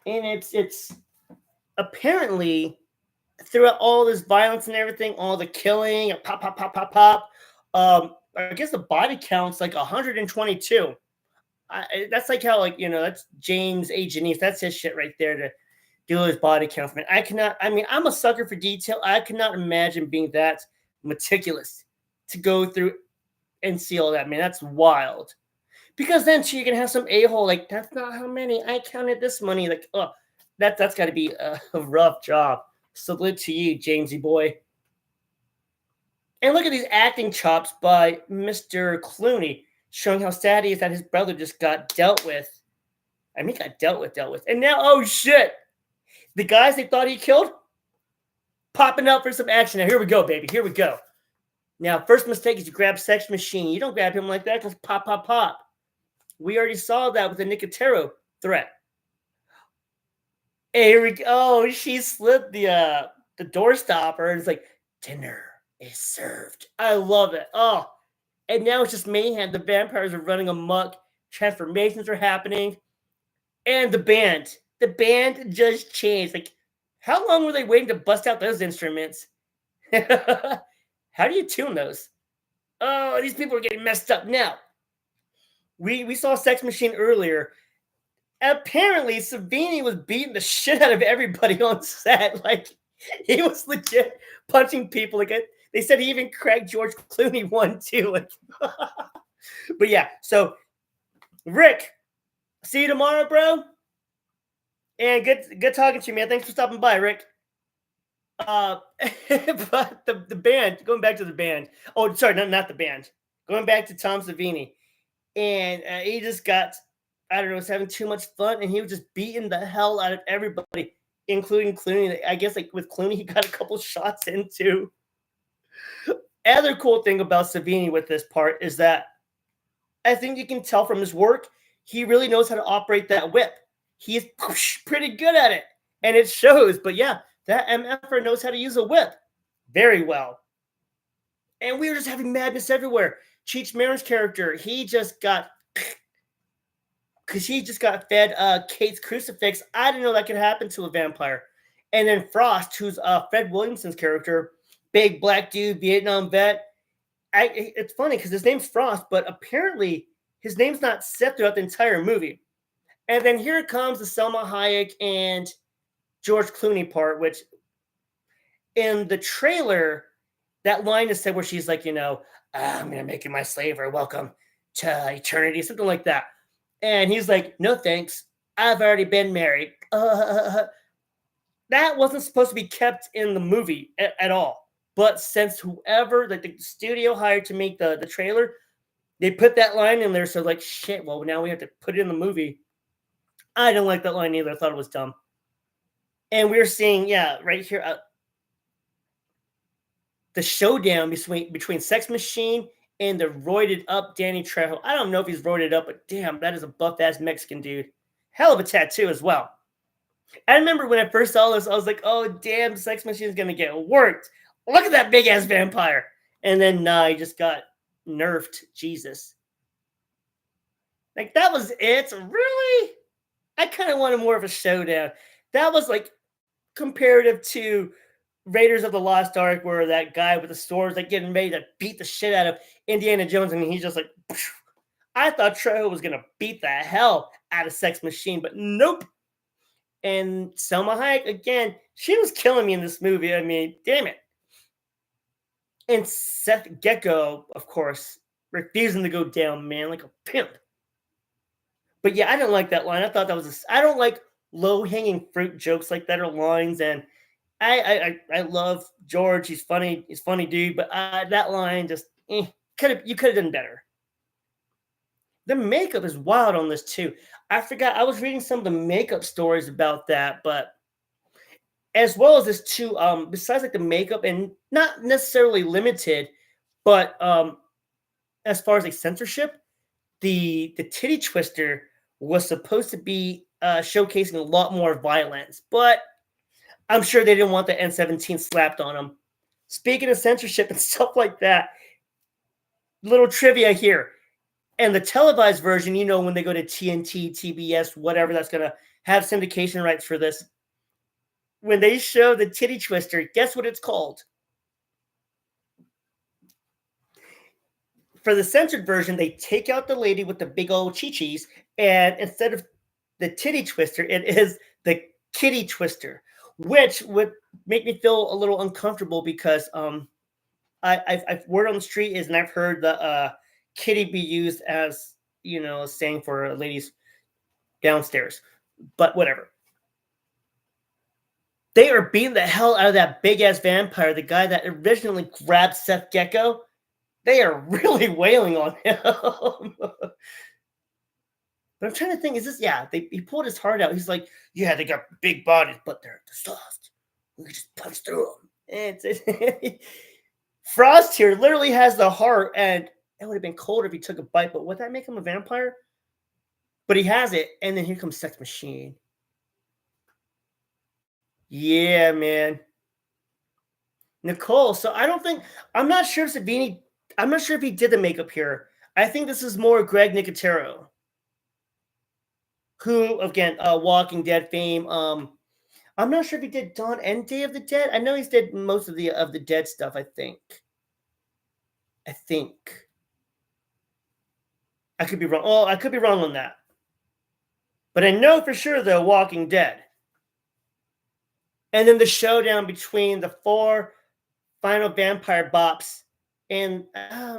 And it's apparently throughout all this violence and everything, all the killing, pop, pop, pop, pop, pop. I guess the body count's like 122. That's like how that's James A. Janice. That's his shit right there to do his body count. Man, I'm a sucker for detail. I cannot imagine being that meticulous to go through and see all that. Man, that's wild. Because then you're gonna have some a-hole like, that's not how many. I counted this money. Like, oh, that's got to be a rough job. Salute to you, Jamesy boy. And look at these acting chops by Mr. Clooney, showing how sad he is that his brother just got dealt with. I mean, got dealt with. And now, oh shit! The guys they thought he killed, popping up for some action. Now, here we go, baby. Here we go. Now, first mistake is you grab Sex Machine. You don't grab him like that because pop, pop, pop. We already saw that with the Nicotero threat. Hey, here we go. Oh, she slipped the door stopper. And it's like, dinner is served. I love it. Oh, and now it's just mayhem. The vampires are running amok. Transformations are happening. And the band just changed. Like, how long were they waiting to bust out those instruments? How do you tune those? Oh, these people are getting messed up now. We saw Sex Machine earlier. Apparently, Savini was beating the shit out of everybody on set. Like, he was legit punching people. Like, they said he even cracked George Clooney one too. Like, but yeah, so Rick, see you tomorrow, bro. And good talking to you, man. Thanks for stopping by, Rick. But the band, going back to the band. Oh, sorry, not the band. Going back to Tom Savini. And he just got, I don't know, was having too much fun, and he was just beating the hell out of everybody, including Clooney. I guess like with Clooney, he got a couple shots in too. Other cool thing about Savini with this part is that I think you can tell from his work, he really knows how to operate that whip. He's pretty good at it, and it shows. But yeah, that MFer knows how to use a whip very well. And we were just having madness everywhere. Cheech Marin's character, he just got fed Kate's crucifix. I didn't know that could happen to a vampire. And then Frost, who's Fred Williamson's character, big black dude, Vietnam vet. it's funny because his name's Frost, but apparently his name's not said throughout the entire movie. And then here comes the Selma Hayek and George Clooney part, which in the trailer, that line is said where she's like, I'm gonna make you my slave or welcome to eternity, something like that. And he's like, no thanks, I've already been married. That wasn't supposed to be kept in the movie at all. But since whoever like the studio hired to make the trailer, they put that line in there. So like, shit, well, now we have to put it in the movie. I didn't like that line either. I thought it was dumb. And we're seeing, yeah, right here, the showdown between Sex Machine and the roided up Danny Trejo. I don't know if he's roided up, but damn, that is a buff ass Mexican dude. Hell of a tattoo as well. I remember when I first saw this, I was like, oh damn, Sex Machine's gonna get worked. Look at that big ass vampire. And then he just got nerfed. Jesus. Like that was it. Really? I kind of wanted more of a showdown. That was like comparative to Raiders of the Lost Ark, where that guy with the swords like getting ready to beat the shit out of Indiana Jones, and he's just like, phew. I thought Trejo was gonna beat the hell out of Sex Machine, but nope. And Selma Hayek again, she was killing me in this movie. I mean, damn it. And Seth Gecko, of course, refusing to go down, man, like a pimp. But yeah, I didn't like that line. I thought that was I don't like low hanging fruit jokes like that or lines, and I love George. He's funny. He's funny dude. But that line just you could have done better. The makeup is wild on this too. I forgot. I was reading some of the makeup stories about that, but as well as this too. Besides like the makeup and not necessarily limited, but as far as like censorship, the titty twister was supposed to be showcasing a lot more violence, but I'm sure they didn't want the N-17 slapped on them. Speaking of censorship and stuff like that, little trivia here. And the televised version, when they go to TNT, TBS, whatever that's going to have syndication rights for this, when they show the titty twister, guess what it's called? For the censored version, they take out the lady with the big old chi-chis, and instead of the titty twister, it is the kitty twister, which would make me feel a little uncomfortable because I've word on the street is, and I've heard the kitty be used as a saying for ladies downstairs, but whatever. They are beating the hell out of that big ass vampire, the guy that originally grabbed Seth Gecko. They are really wailing on him. But I'm trying to think, is this, yeah, he pulled his heart out. He's like, yeah, they got big bodies, but they're soft. We can just punch through them. Frost here literally has the heart, and it would have been colder if he took a bite, but would that make him a vampire? But he has it, and then here comes Sex Machine. Yeah, man. Nicole, so I'm not sure if Savini, I'm not sure if he did the makeup here. I think this is more Greg Nicotero, who, again, Walking Dead fame. I'm not sure if he did Dawn and Day of the Dead. I know he's did most of the Dead stuff, I think. I could be wrong. Oh, I could be wrong on that. But I know for sure, though, Walking Dead. And then the showdown between the 4 final vampire bops. And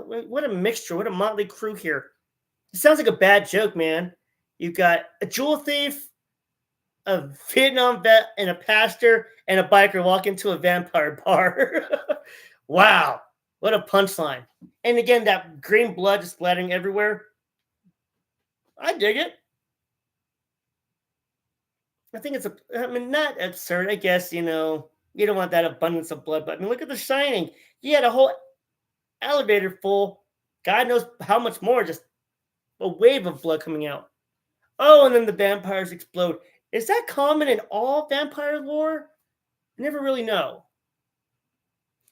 what a mixture. What a motley crew here. It sounds like a bad joke, man. You've got a jewel thief, a Vietnam vet, and a pastor, and a biker walk into a vampire bar. Wow. What a punchline. And again, that green blood just splattering everywhere. I dig it. I think it's not absurd. I guess, you don't want that abundance of blood, but I mean, look at The Shining. You had a whole elevator full. God knows how much more, just a wave of blood coming out. Oh, and then the vampires explode. Is that common in all vampire lore? I never really know.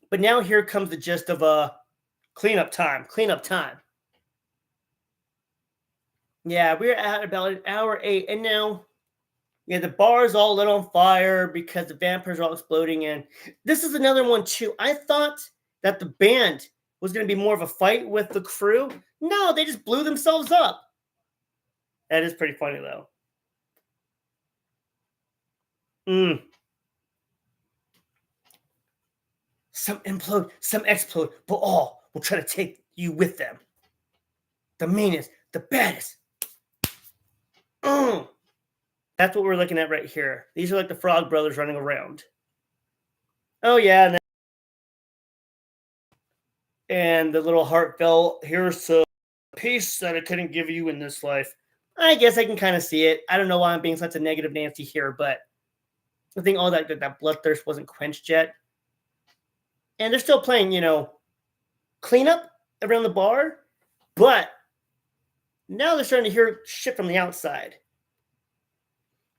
But now here comes the gist of cleanup time. Yeah, we're at about an hour 8, and now the bar is all lit on fire because the vampires are all exploding. And this is another one too. I thought that the band was going to be more of a fight with the crew. No, they just blew themselves up. That is pretty funny, though. Some implode, some explode, but all will try to take you with them. The meanest, the baddest. That's what we're looking at right here. These are like the Frog Brothers running around. Oh, yeah. And the little heartfelt, here's a peace that I couldn't give you in this life. I guess I can kind of see it. I don't know why I'm being such a negative Nancy here, but I think all that bloodthirst wasn't quenched yet. And they're still playing, cleanup around the bar, but now they're starting to hear shit from the outside.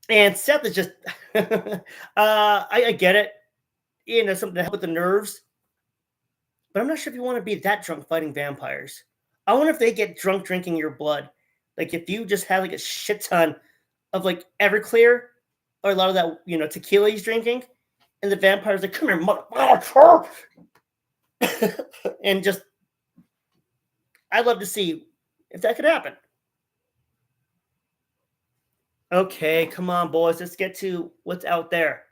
And Seth is just, I get it. Something to help with the nerves. But I'm not sure if you want to be that drunk fighting vampires. I wonder if they get drunk drinking your blood. Like if you just have like a shit ton of like Everclear or a lot of that, tequila he's drinking, and the vampires like, come here, mother. And just, I'd love to see if that could happen. Okay, come on, boys. Let's get to what's out there.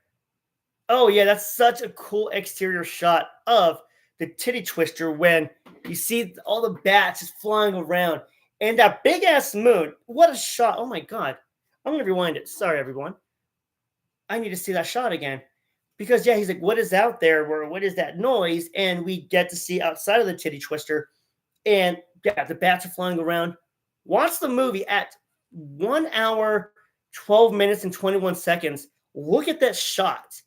Oh, yeah, that's such a cool exterior shot of the titty twister when you see all the bats just flying around. And that big-ass moon. What a shot. Oh, my God. I'm going to rewind it. Sorry, everyone. I need to see that shot again. Because, yeah, he's like, what is out there? What is that noise? And we get to see outside of the titty twister. And, yeah, the bats are flying around. Watch the movie at 1 hour, 12 minutes, and 21 seconds. Look at that shot.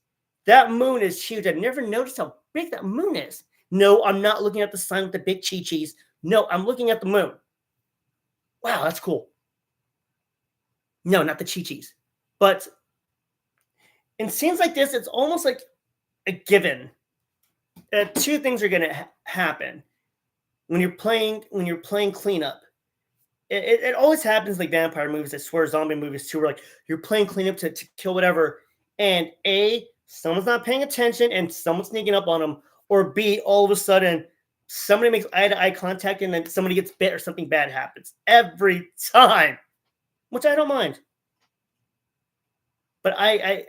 That moon is huge. I've never noticed how big that moon is. No, I'm not looking at the sun with the big chi-chis. No, I'm looking at the moon. Wow, that's cool. No, not the chi-chis. But in scenes like this, it's almost like a given. Two things are going to happen when you're playing cleanup. It always happens like vampire movies, I swear, zombie movies too, where like you're playing cleanup to kill whatever, and A, someone's not paying attention and someone's sneaking up on them, or B, all of a sudden somebody makes eye-to-eye contact and then somebody gets bit or something bad happens. Every time. Which I don't mind. But I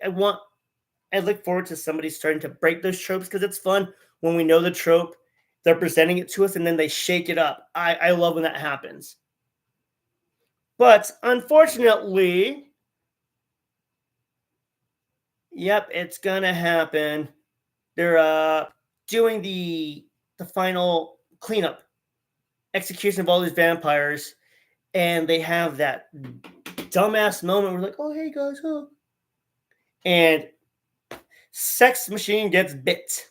look forward to somebody starting to break those tropes because it's fun when we know the trope, they're presenting it to us, and then they shake it up. I love when that happens. But unfortunately, yep, it's gonna happen. They're doing the final cleanup, execution of all these vampires, and they have that dumbass moment where we're like, "Oh, hey guys, huh?" And Sex Machine gets bit,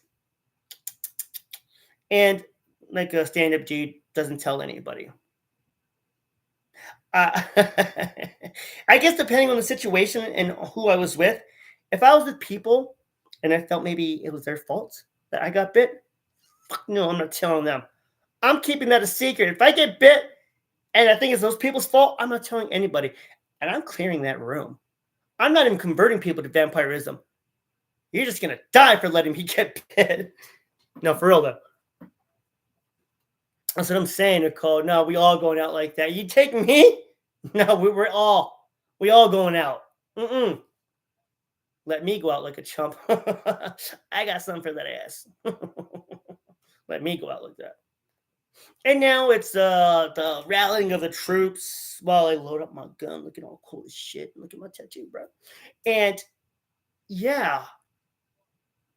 and like a stand-up dude doesn't tell anybody. I guess depending on the situation and who I was with, if I was with people and I felt maybe it was their fault that I got bit, fuck no, I'm not telling them. I'm keeping that a secret. If I get bit and I think it's those people's fault, I'm not telling anybody. And I'm clearing that room. I'm not even converting people to vampirism. You're just going to die for letting me get bit. No, for real though. That's what I'm saying, Nicole. No, we all going out like that. You take me? No, we all going out. Let me go out like a chump. I got something for that ass. Let me go out like that. And now it's the rallying of the troops while I load up my gun. Looking all cool as shit. Look at my tattoo, bro. And yeah,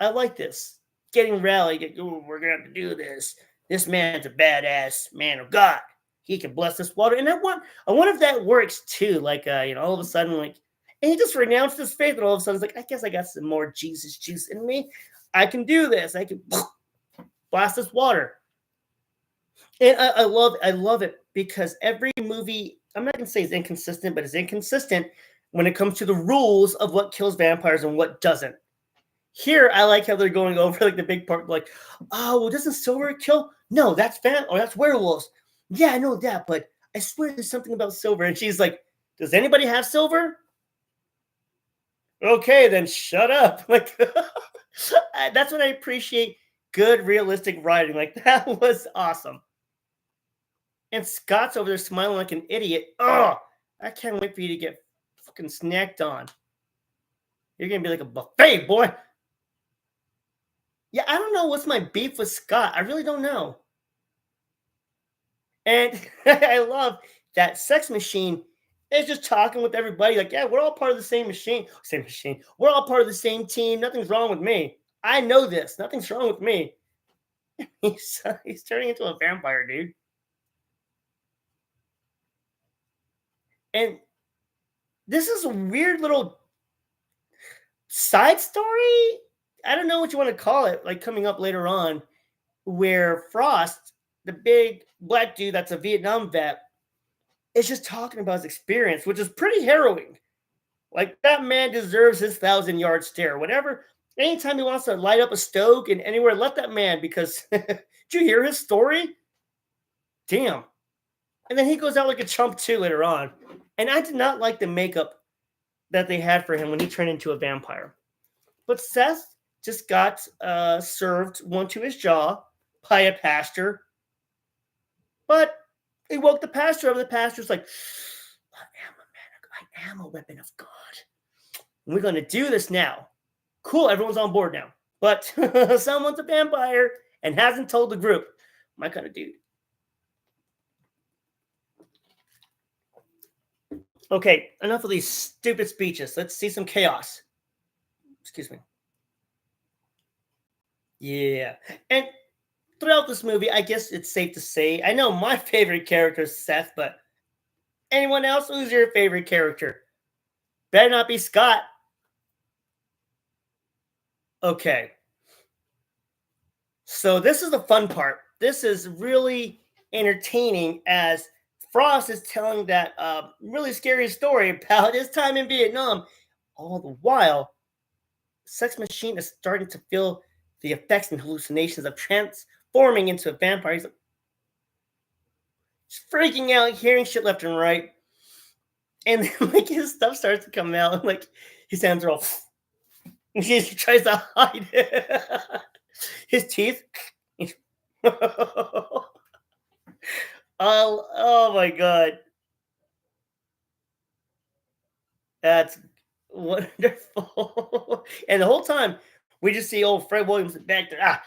I like this. Getting rallied. Ooh, we're going to have to do this. This man's a badass man of God. He can bless this water. And I wonder if that works too. Like, all of a sudden, like, and he just renounced his faith, and all of a sudden, he's like, I guess I got some more Jesus juice in me. I can do this. I can blast this water. And I love it because every movie, I'm not going to say it's inconsistent, but it's inconsistent when it comes to the rules of what kills vampires and what doesn't. Here, I like how they're going over like the big part, like, oh, well, doesn't silver kill? No, that's that's werewolves. Yeah, I know that, but I swear there's something about silver. And she's like, does anybody have silver? Okay, then shut up. Like, that's what I appreciate good, realistic writing. Like that was awesome. And Scott's over there smiling like an idiot. Oh, I can't wait for you to get fucking snacked on. You're gonna be like a buffet, boy. Yeah, I don't know what's my beef with Scott. I really don't know. And I love that Sex Machine is just talking with everybody. Like, yeah, we're all part of the same machine. Same machine. We're all part of the same team. Nothing's wrong with me. I know this. Nothing's wrong with me. He's turning into a vampire, dude. And this is a weird little side story. I don't know what you want to call it, like coming up later on, where Frost, the big black dude that's a Vietnam vet, is just talking about his experience, which is pretty harrowing. Like that man deserves his 1,000-yard stare. Whatever, anytime he wants to light up a stove and anywhere, let that man. Because did you hear his story? Damn. And then he goes out like a chump too later on. And I did not like the makeup that they had for him when he turned into a vampire. But Seth just got served one to his jaw by a pastor. But he woke the pastor up. The pastor's like, I am a weapon of God. And we're going to do this now. Cool, everyone's on board now. But someone's a vampire and hasn't told the group. My kind of dude. Okay, enough of these stupid speeches. Let's see some chaos. Excuse me. Yeah. And throughout this movie, I guess it's safe to say, I know my favorite character is Seth, but anyone else? Who's your favorite character? Better not be Scott. Okay. So this is the fun part. This is really entertaining as Frost is telling that really scary story about his time in Vietnam. All the while, Sex Machine is starting to feel the effects and hallucinations of transforming into a vampire. He's freaking out, hearing shit left and right. And then, like, his stuff starts to come out. And, like, his hands are all... He tries to hide it. His teeth... oh my god. That's wonderful. And the whole time, we just see old Fred Williams back there.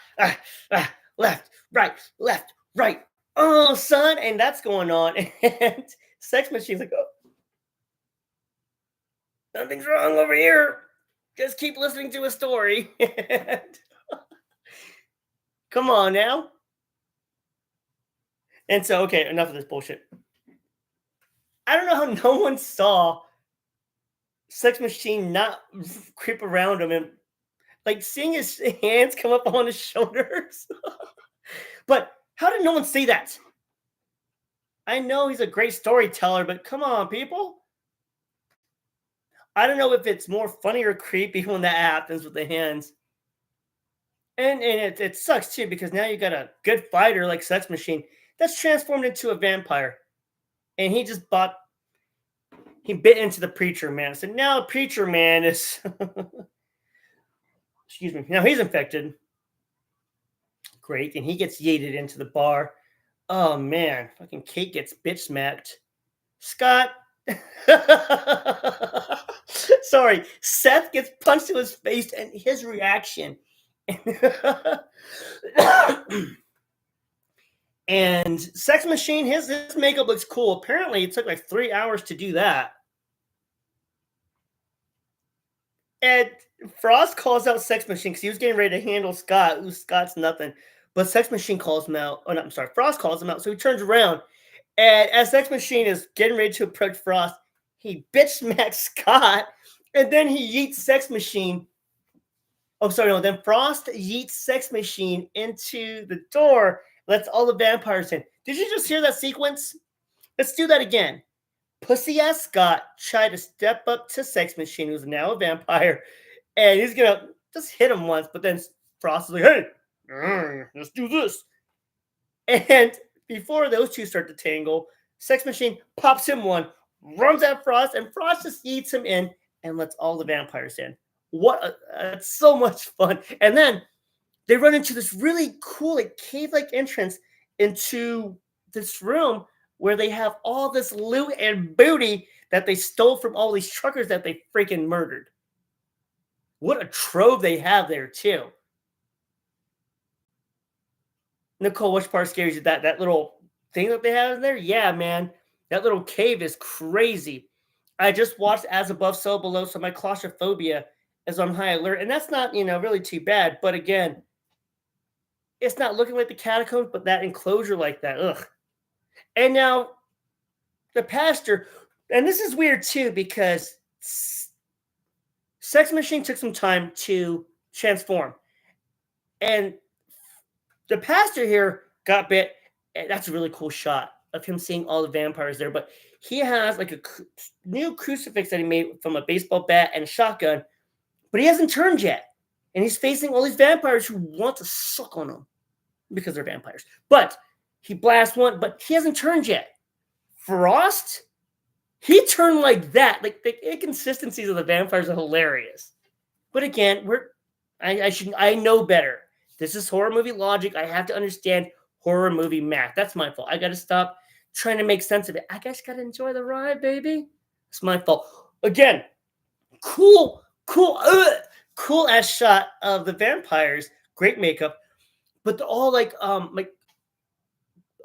Left, right. Oh, son. And that's going on. And Sex Machine's like, oh, nothing's wrong over here. Just keep listening to a story. Come on now. And so, okay, enough of this bullshit. I don't know how no one saw Sex Machine not creep around him and like seeing his hands come up on his shoulders. But how did no one see that? I know he's a great storyteller, but come on, people. I don't know if it's more funny or creepy when that happens with the hands. And it sucks too, because now you got a good fighter like Sex Machine that's transformed into a vampire. And he bit into the preacher man. So now the preacher man is excuse me. Now he's infected. Great. And he gets yeeted into the bar. Oh man. Fucking Kate gets bitch smacked. Scott. Sorry. Seth gets punched to his face and his reaction. And Sex Machine, his makeup looks cool. Apparently, it took like 3 hours to do that. And Frost calls out Sex Machine because he was getting ready to handle Scott. Ooh, Scott's nothing. But Sex Machine calls him out. Oh, no, I'm sorry. Frost calls him out. So he turns around. And as Sex Machine is getting ready to approach Frost, he bitch smacks Scott. And then he yeets Sex Machine. Oh, sorry. No, then Frost yeets Sex Machine into the door. Lets all the vampires in. Did you just hear that sequence? Let's do that again. Pussy ass Scott tried to step up to Sex Machine, who's now a vampire, and he's gonna just hit him once, but then Frost is like, hey, let's do this. And before those two start to tangle, Sex Machine pops him one, runs at Frost, and Frost just eats him in and lets all the vampires in. It's so much fun. And then they run into this really cool, like cave-like entrance into this room where they have all this loot and booty that they stole from all these truckers that they freaking murdered. What a trove they have there too. Nicole, which part scares you? That little thing that they have in there? Yeah, man. That little cave is crazy. I just watched As Above, So Below, so my claustrophobia is on high alert. And that's not, really too bad. But again, it's not looking like the catacombs, but that enclosure like that. Ugh. And now the pastor, and this is weird too, because Sex Machine took some time to transform. And the pastor here got bit. And that's a really cool shot of him seeing all the vampires there. But he has like a new crucifix that he made from a baseball bat and a shotgun, but he hasn't turned yet. And he's facing all these vampires who want to suck on him because they're vampires. But he blasts one, but he hasn't turned yet. Frost, he turned like that. Like the inconsistencies of the vampires are hilarious. But again, I know better. This is horror movie logic. I have to understand horror movie math. That's my fault. I got to stop trying to make sense of it. I guess got to enjoy the ride, baby. It's my fault. Again, cool ass shot of the vampires. Great makeup, but they're all like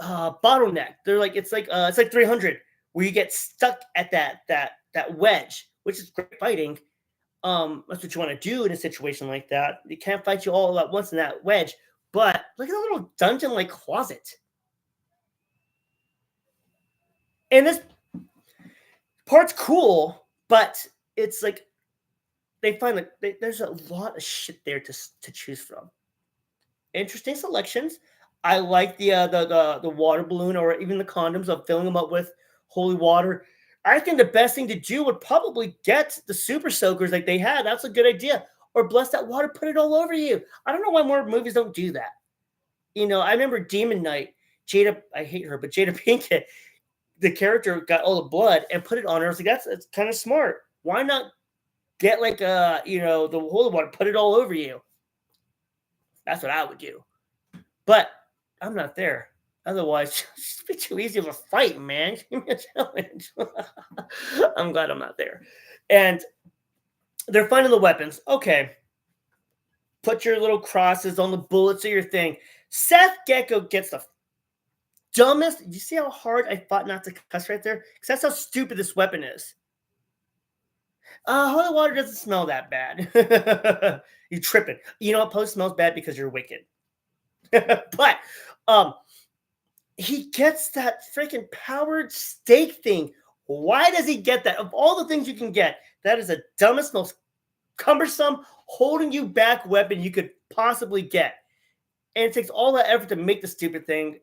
bottleneck. They're like it's like 300 where you get stuck at that wedge, which is great fighting. That's what you want to do in a situation like that. You can't fight you all at once in that wedge. But look at the little dungeon-like closet. And this part's cool, but it's like they find like there's a lot of shit there to choose from. Interesting selections. I like the water balloon or even the condoms of filling them up with holy water. I think the best thing to do would probably get the super soakers like they had. That's a good idea. Or bless that water, put it all over you. I don't know why more movies don't do that. I remember Demon Knight, Jada, I hate her, but Jada Pinkett, the character got all the blood and put it on her. I was like, that's kind of smart. Why not get like the holy water, put it all over you? That's what I would do. But I'm not there. Otherwise, it's be too easy of a fight, man. Give me a challenge. I'm glad I'm not there. And they're finding the weapons. Okay. Put your little crosses on the bullets of your thing. Seth Gecko gets the dumbest. You see how hard I fought not to cuss right there? Because that's how stupid this weapon is. Holy water doesn't smell that bad. You tripping. You know what? Probably smells bad because you're wicked. But he gets that freaking powered stake thing. Why does he get that? Of all the things you can get, that is the dumbest, most cumbersome, holding you back weapon you could possibly get. And it takes all that effort to make the stupid thing.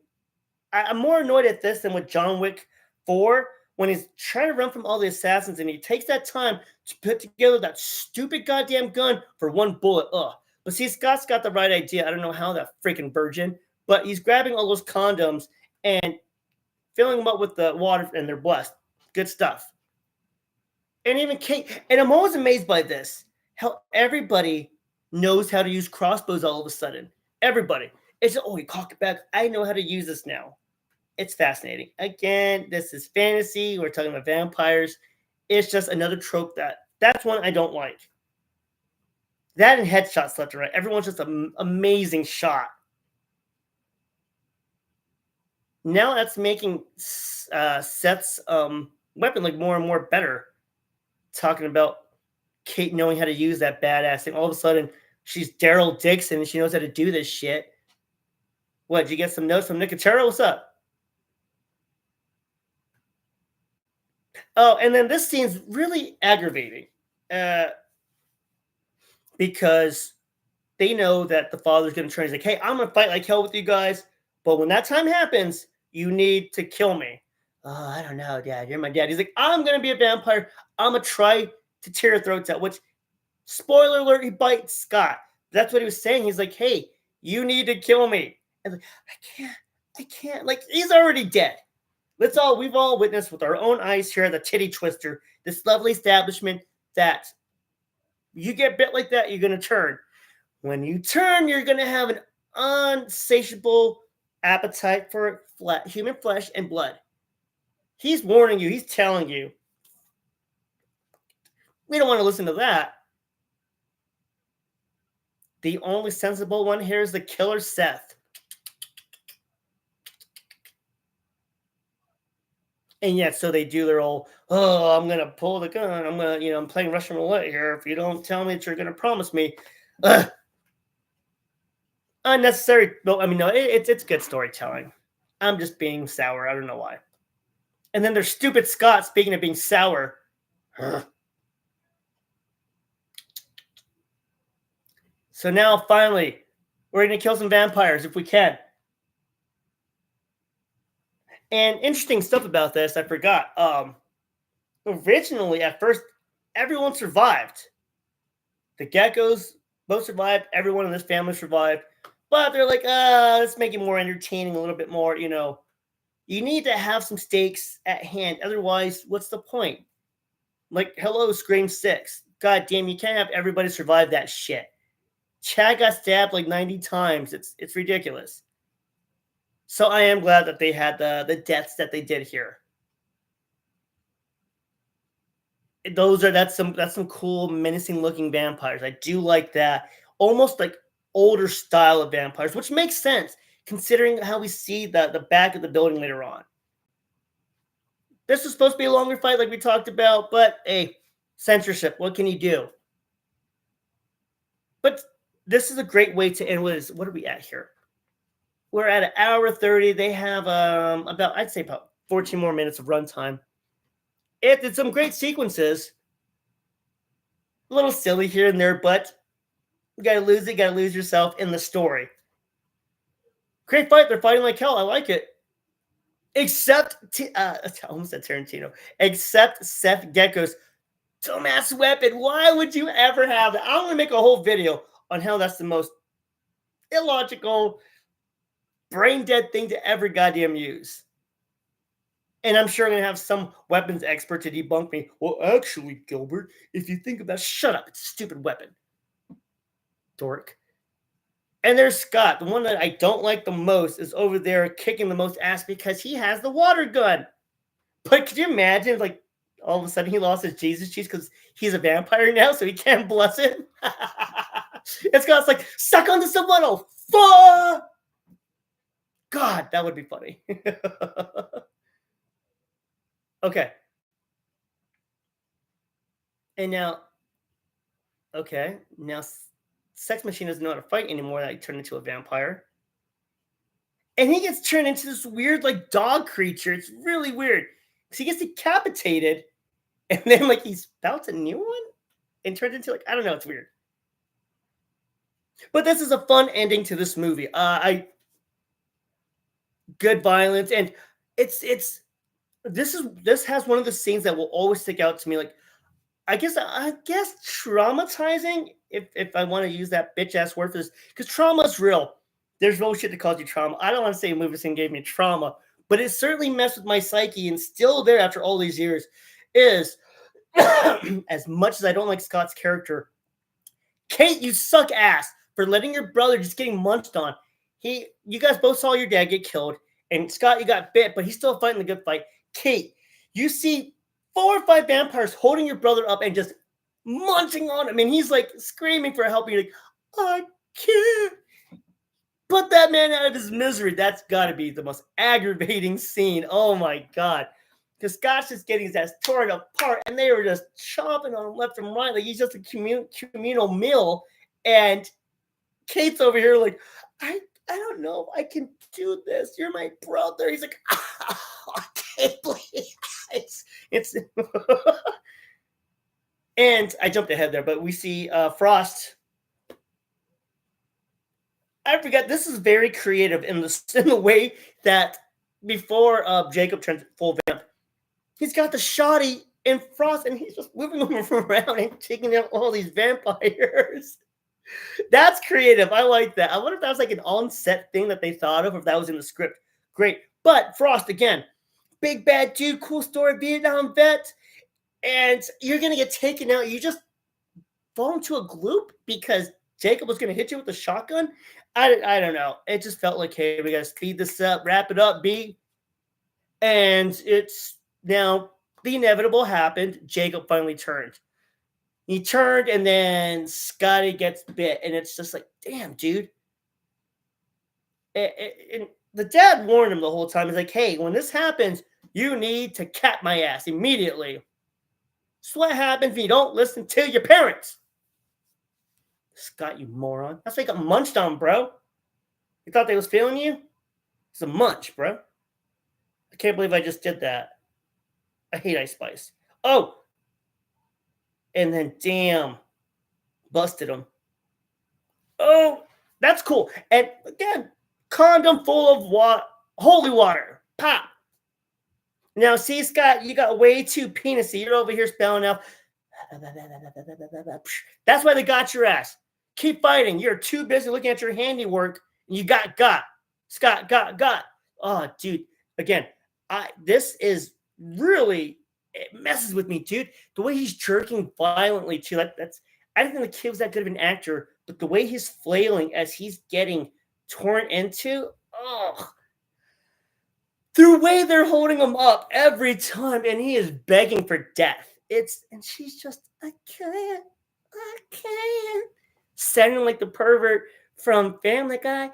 I'm more annoyed at this than with John Wick 4 when he's trying to run from all the assassins and he takes that time to put together that stupid goddamn gun for one bullet. Ugh. But see, Scott's got the right idea. I don't know how, that freaking virgin, but he's grabbing all those condoms and filling them up with the water, and they're blessed. Good stuff. And even Kate, and I'm always amazed by this, how everybody knows how to use crossbows all of a sudden. Everybody. It's, you cock it back. I know how to use this now. It's fascinating. Again, this is fantasy. We're talking about vampires. It's just another trope that's one I don't like. That and headshots left and right. Everyone's just an amazing shot. Now that's making Seth's weapon like more and more better. Talking about Kate knowing how to use that badass thing. All of a sudden, she's Daryl Dixon and she knows how to do this shit. What, did you get some notes from Nicotero? What's up? Oh, and then this scene's really aggravating. Because they know that the father's going to turn. He's like, hey, I'm going to fight like hell with you guys. But when that time happens, you need to kill me. Oh, I don't know, Dad. You're my dad. He's like, I'm going to be a vampire. I'm going to try to tear your throats out. Which, spoiler alert, he bites Scott. That's what he was saying. He's like, hey, you need to kill me. And like, I can't. Like, he's already dead. We've all witnessed with our own eyes here the Titty Twister, this lovely establishment that you get bit like that, you're going to turn. When you turn, you're going to have an unsatiable appetite for human flesh and blood. He's warning you. He's telling you. We don't want to listen to that. The only sensible one here is the killer Seth. And yet, so they do their old, oh, I'm going to pull the gun. I'm going to, I'm playing Russian roulette here. If you don't tell me that you're going to promise me. Ugh. Unnecessary. No, I mean, no, it's good storytelling. I'm just being sour. I don't know why. And then there's stupid Scott, speaking of being sour. So now, finally, we're going to kill some vampires if we can. And interesting stuff about this, I forgot. Originally, at first, everyone survived. The geckos both survived. Everyone in this family survived. But they're like, let's make it more entertaining, a little bit more, You need to have some stakes at hand. Otherwise, what's the point? Like, hello, Scream 6. God damn, you can't have everybody survive that shit. Chad got stabbed like 90 times. It's ridiculous. So I am glad that they had the deaths that they did here. That's some cool, menacing looking vampires. I do like that. Almost like older style of vampires, which makes sense considering how we see the back of the building later on. This was supposed to be a longer fight, like we talked about, but hey, censorship. What can you do? But this is a great way to end. What are we at here? We're at an hour 30. They have I'd say about 14 more minutes of runtime. It's some great sequences. A little silly here and there, but you gotta lose it. You gotta lose yourself in the story. Great fight. They're fighting like hell. I like it. Except, I almost said Tarantino. Except Seth Gecko's dumbass weapon. Why would you ever have that? I'm gonna make a whole video on how that's the most illogical, brain dead thing to ever goddamn use. And I'm sure I'm going to have some weapons expert to debunk me. Well, actually, Gilbert, if you think about it, shut up. It's a stupid weapon. Dork. And there's Scott. The one that I don't like the most is over there kicking the most ass because he has the water gun. But could you imagine, like, all of a sudden he lost his Jesus cheese because he's a vampire now, so he can't bless it? And Scott's like, suck on the subliminal. Fuck! God, that would be funny. Okay. And now, Sex Machine doesn't know how to fight anymore. That he turned into a vampire. And he gets turned into this weird, like, dog creature. It's really weird. Because he gets decapitated. And then, like, he spouts a new one? And turns into, like, I don't know. It's weird. But this is a fun ending to this movie. Good violence. And this has one of the scenes that will always stick out to me. Like, I guess traumatizing, if I want to use that bitch ass word for this, because trauma is real. There's no shit that causes you trauma. I don't want to say a movie scene gave me trauma, but it certainly messed with my psyche and still there after all these years. Is as much as I don't like Scott's character, Kate, you suck ass for letting your brother just getting munched on. You guys both saw your dad get killed, and Scott, you got bit, but he's still fighting the good fight. Kate, you see 4 or 5 vampires holding your brother up and just munching on him, and he's like screaming for help. And you're like, I can't put that man out of his misery. That's got to be the most aggravating scene. Oh my god, because Scott's just getting his ass torn apart, and they were just chomping on him left and right, like he's just a communal meal. And Kate's over here like, I don't know if I can do this. You're my brother. He's like, oh, I can't believe it's and I jumped ahead there, but we see Frost. I forgot, this is very creative in the way that before Jacob turns full vamp, he's got the shoddy in Frost, and he's just moving them around and taking out all these vampires. That's creative. I like that. I wonder if that was like an on-set thing that they thought of, or if that was in the script. Great. But Frost, again, big bad dude, cool story, Vietnam vet, and you're going to get taken out. You just fall into a gloop because Jacob was going to hit you with a shotgun. I don't know. It just felt like, hey, we got to speed this up, wrap it up, B. And it's now the inevitable happened. Jacob finally turned. He turned, and then Scotty gets bit, and it's just like, damn, dude. And the dad warned him the whole time. He's like, hey, when this happens, you need to cap my ass immediately. This is what happens if you don't listen to your parents. Scott, you moron. That's why you got munched on, bro. You thought they was feeling you? It's a munch, bro. I can't believe I just did that. I hate Ice Spice. Oh, and then damn, busted him. Oh, that's cool. And again, condom full of holy water. Pop. Now, see, Scott, you got way too penisy. You're over here spelling out. That's why they got your ass. Keep fighting. You're too busy looking at your handiwork. And you got. Scott, got. Oh, dude. Again, this is really, it messes with me, dude. The way he's jerking violently, too. That's. I didn't think the kid was that good of an actor, but the way he's flailing as he's getting torn into, oh, the way they're holding him up every time, and he is begging for death. And she's just, I can't, sounding like the pervert from Family Guy.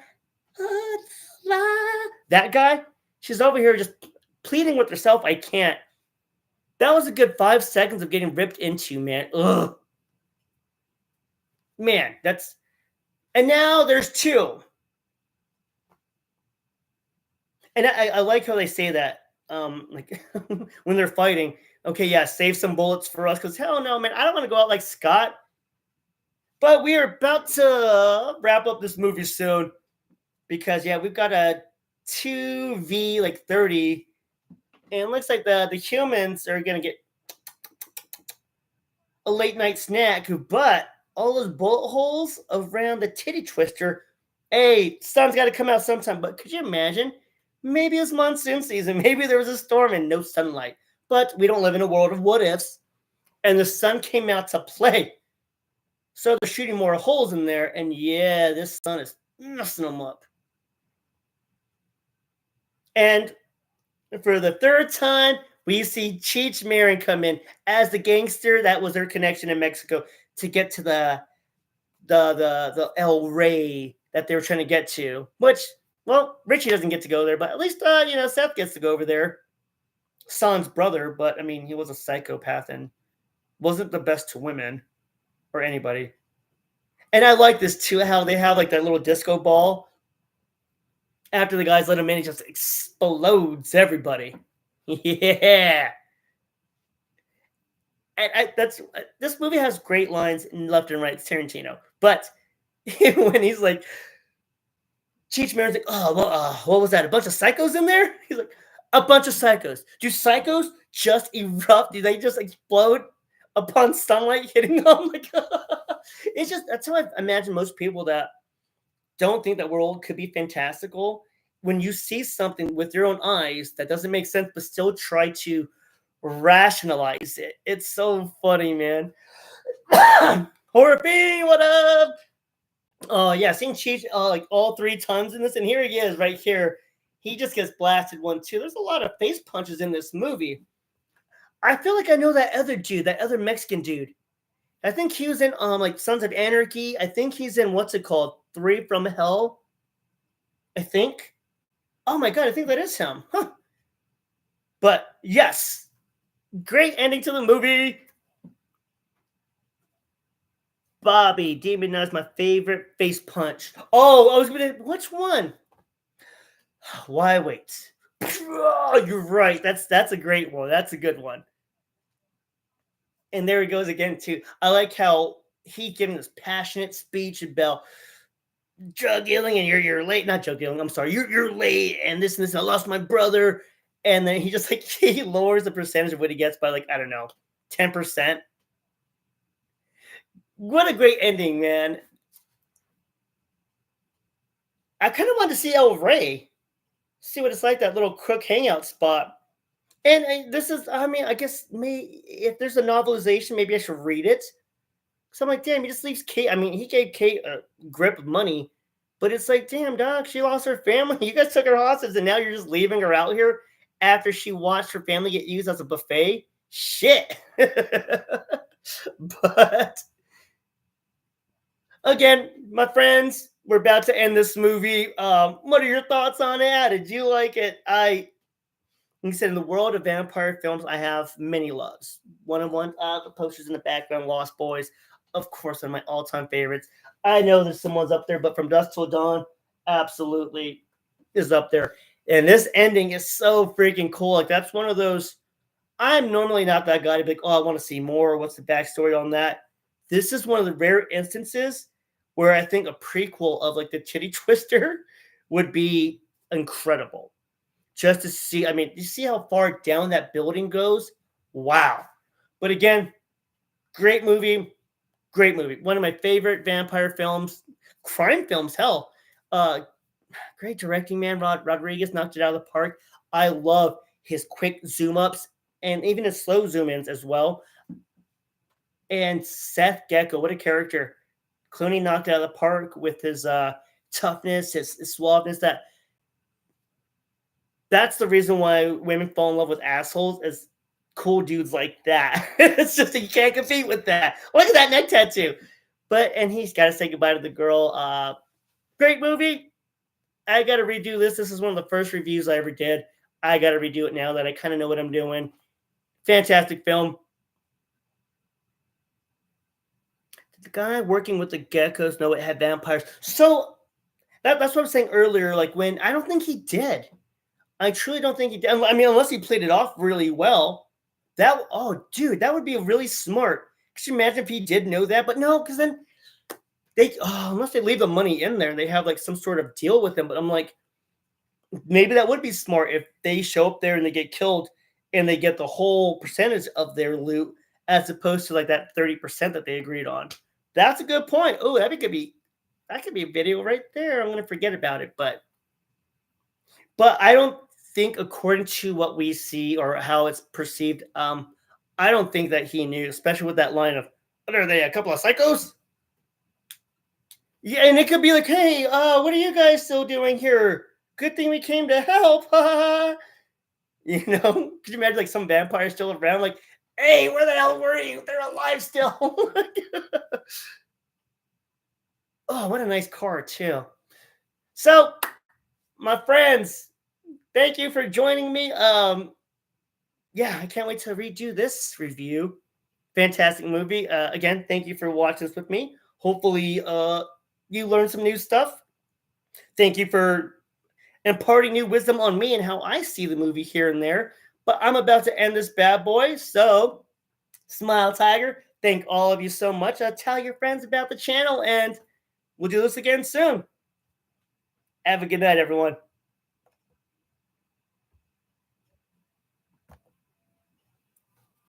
That guy, she's over here just pleading with herself. I can't. That was a good 5 seconds of getting ripped into, man. Ugh. Man, and now there's 2. And I like how they say that, like when they're fighting. Okay, yeah, save some bullets for us, because hell no, man, I don't want to go out like Scott. But we are about to wrap up this movie soon, because yeah, we've got a 2v like 30, and it looks like the humans are gonna get a late night snack, but all those bullet holes around the titty twister. Hey, sun's got to come out sometime. But could you imagine? Maybe it's monsoon season. Maybe there was a storm and no sunlight. But we don't live in a world of what ifs. And the sun came out to play. So they're shooting more holes in there. And yeah, this sun is messing them up. And for the 3rd time, we see Cheech Marin come in as the gangster. That was their connection in Mexico to get to the El Rey that they were trying to get to. Which, well, Richie doesn't get to go there, but at least Seth gets to go over there. San's brother, but I mean, he was a psychopath and wasn't the best to women or anybody. And I like this too, how they have like that little disco ball. After the guys let him in, he just explodes everybody. Yeah. And this movie has great lines in left and right. It's Tarantino. But when he's like, Cheech Marin's like, oh, well, what was that? A bunch of psychos in there? He's like, a bunch of psychos. Do psychos just erupt? Do they just explode upon sunlight hitting them? Like, it's just, that's how I imagine most people that don't think that world could be fantastical. When you see something with your own eyes that doesn't make sense, but still try to rationalize it. It's so funny, man. Horrifying, what up? Oh, yeah, seeing Cheech like all 3 times in this, and here he is right here. He just gets blasted 1, 2. There's a lot of face punches in this movie. I feel like I know that other dude, that other Mexican dude. I think he was in like Sons of Anarchy. I think he's in, what's it called? 3 from Hell. I think. Oh my god, I think that is him. Huh. But yes, great ending to the movie. Bobby, Demon Knives, my favorite face punch. Oh, I was gonna. Which one? Why wait? Oh, you're right. That's a great one. That's a good one. And there he goes again too. I like how he giving this passionate speech about drug dealing, and you're late. Not drug dealing. I'm sorry. You're late, and this and this. And I lost my brother, and then he just like he lowers the percentage of what he gets by like, I don't know, 10%. What a great ending, man. I kind of wanted to see El Rey, see what it's like, that little crook hangout spot. And this is, I mean, I guess if there's a novelization, maybe I should read it. So I'm like, damn, he just leaves Kate. I mean, he gave Kate a grip of money, but it's like, damn, dog, she lost her family. You guys took her hostage, and now you're just leaving her out here after she watched her family get used as a buffet. Shit. But again, my friends, we're about to end this movie. What are your thoughts on it? How did you like it? Like I said, in the world of vampire films, I have many loves. One, the posters in the background, Lost Boys, of course, one of my all-time favorites. I know there's some ones up there, but From Dusk Till Dawn, absolutely is up there. And this ending is so freaking cool. Like that's one of those. I'm normally not that guy to be like, oh, I want to see more. What's the backstory on that? This is one of the rare instances where I think a prequel of like the Titty Twister would be incredible just to see. I mean, you see how far down that building goes? Wow. But again, great movie. Great movie. One of my favorite vampire films, crime films, hell. Uh, Great directing, man. Rodriguez knocked it out of the park. I love his quick zoom ups and even his slow zoom ins as well. And Seth Gecko, what a character. Clooney knocked it out of the park with his toughness, his suaveness. That's the reason why women fall in love with assholes is cool dudes like that. It's just that you can't compete with that. Look at that neck tattoo. And he's got to say goodbye to the girl. Great movie. I got to redo this. This is one of the first reviews I ever did. I got to redo it now that I kind of know what I'm doing. Fantastic film. Did the guy working with the geckos know it had vampires? So that's what I was saying earlier. Like when I don't think he did. I truly don't think he did. I mean, unless he played it off really well. Dude, that would be really smart. Could you imagine if he did know that? But no, because then unless they leave the money in there, they have like some sort of deal with him. But I'm like, maybe that would be smart if they show up there and they get killed and they get the whole percentage of their loot as opposed to like that 30% that they agreed on. That's a good point. Oh, that could be a video right there. I'm gonna forget about it, but I don't think according to what we see or how it's perceived, I don't think that he knew, especially with that line of what are they, a couple of psychos? Yeah, and it could be like, hey, what are you guys still doing here? Good thing we came to help. You know, could you imagine like some vampire still around, like, hey, where the hell were you? They're alive still. Oh, what a nice car, too. So, my friends, thank you for joining me. Yeah, I can't wait to redo this review. Fantastic movie. Again, thank you for watching this with me. Hopefully, you learned some new stuff. Thank you for imparting new wisdom on me and how I see the movie here and there. But I'm about to end this bad boy. So, Smile Tiger, thank all of you so much. Tell your friends about the channel, and we'll do this again soon. Have a good night, everyone.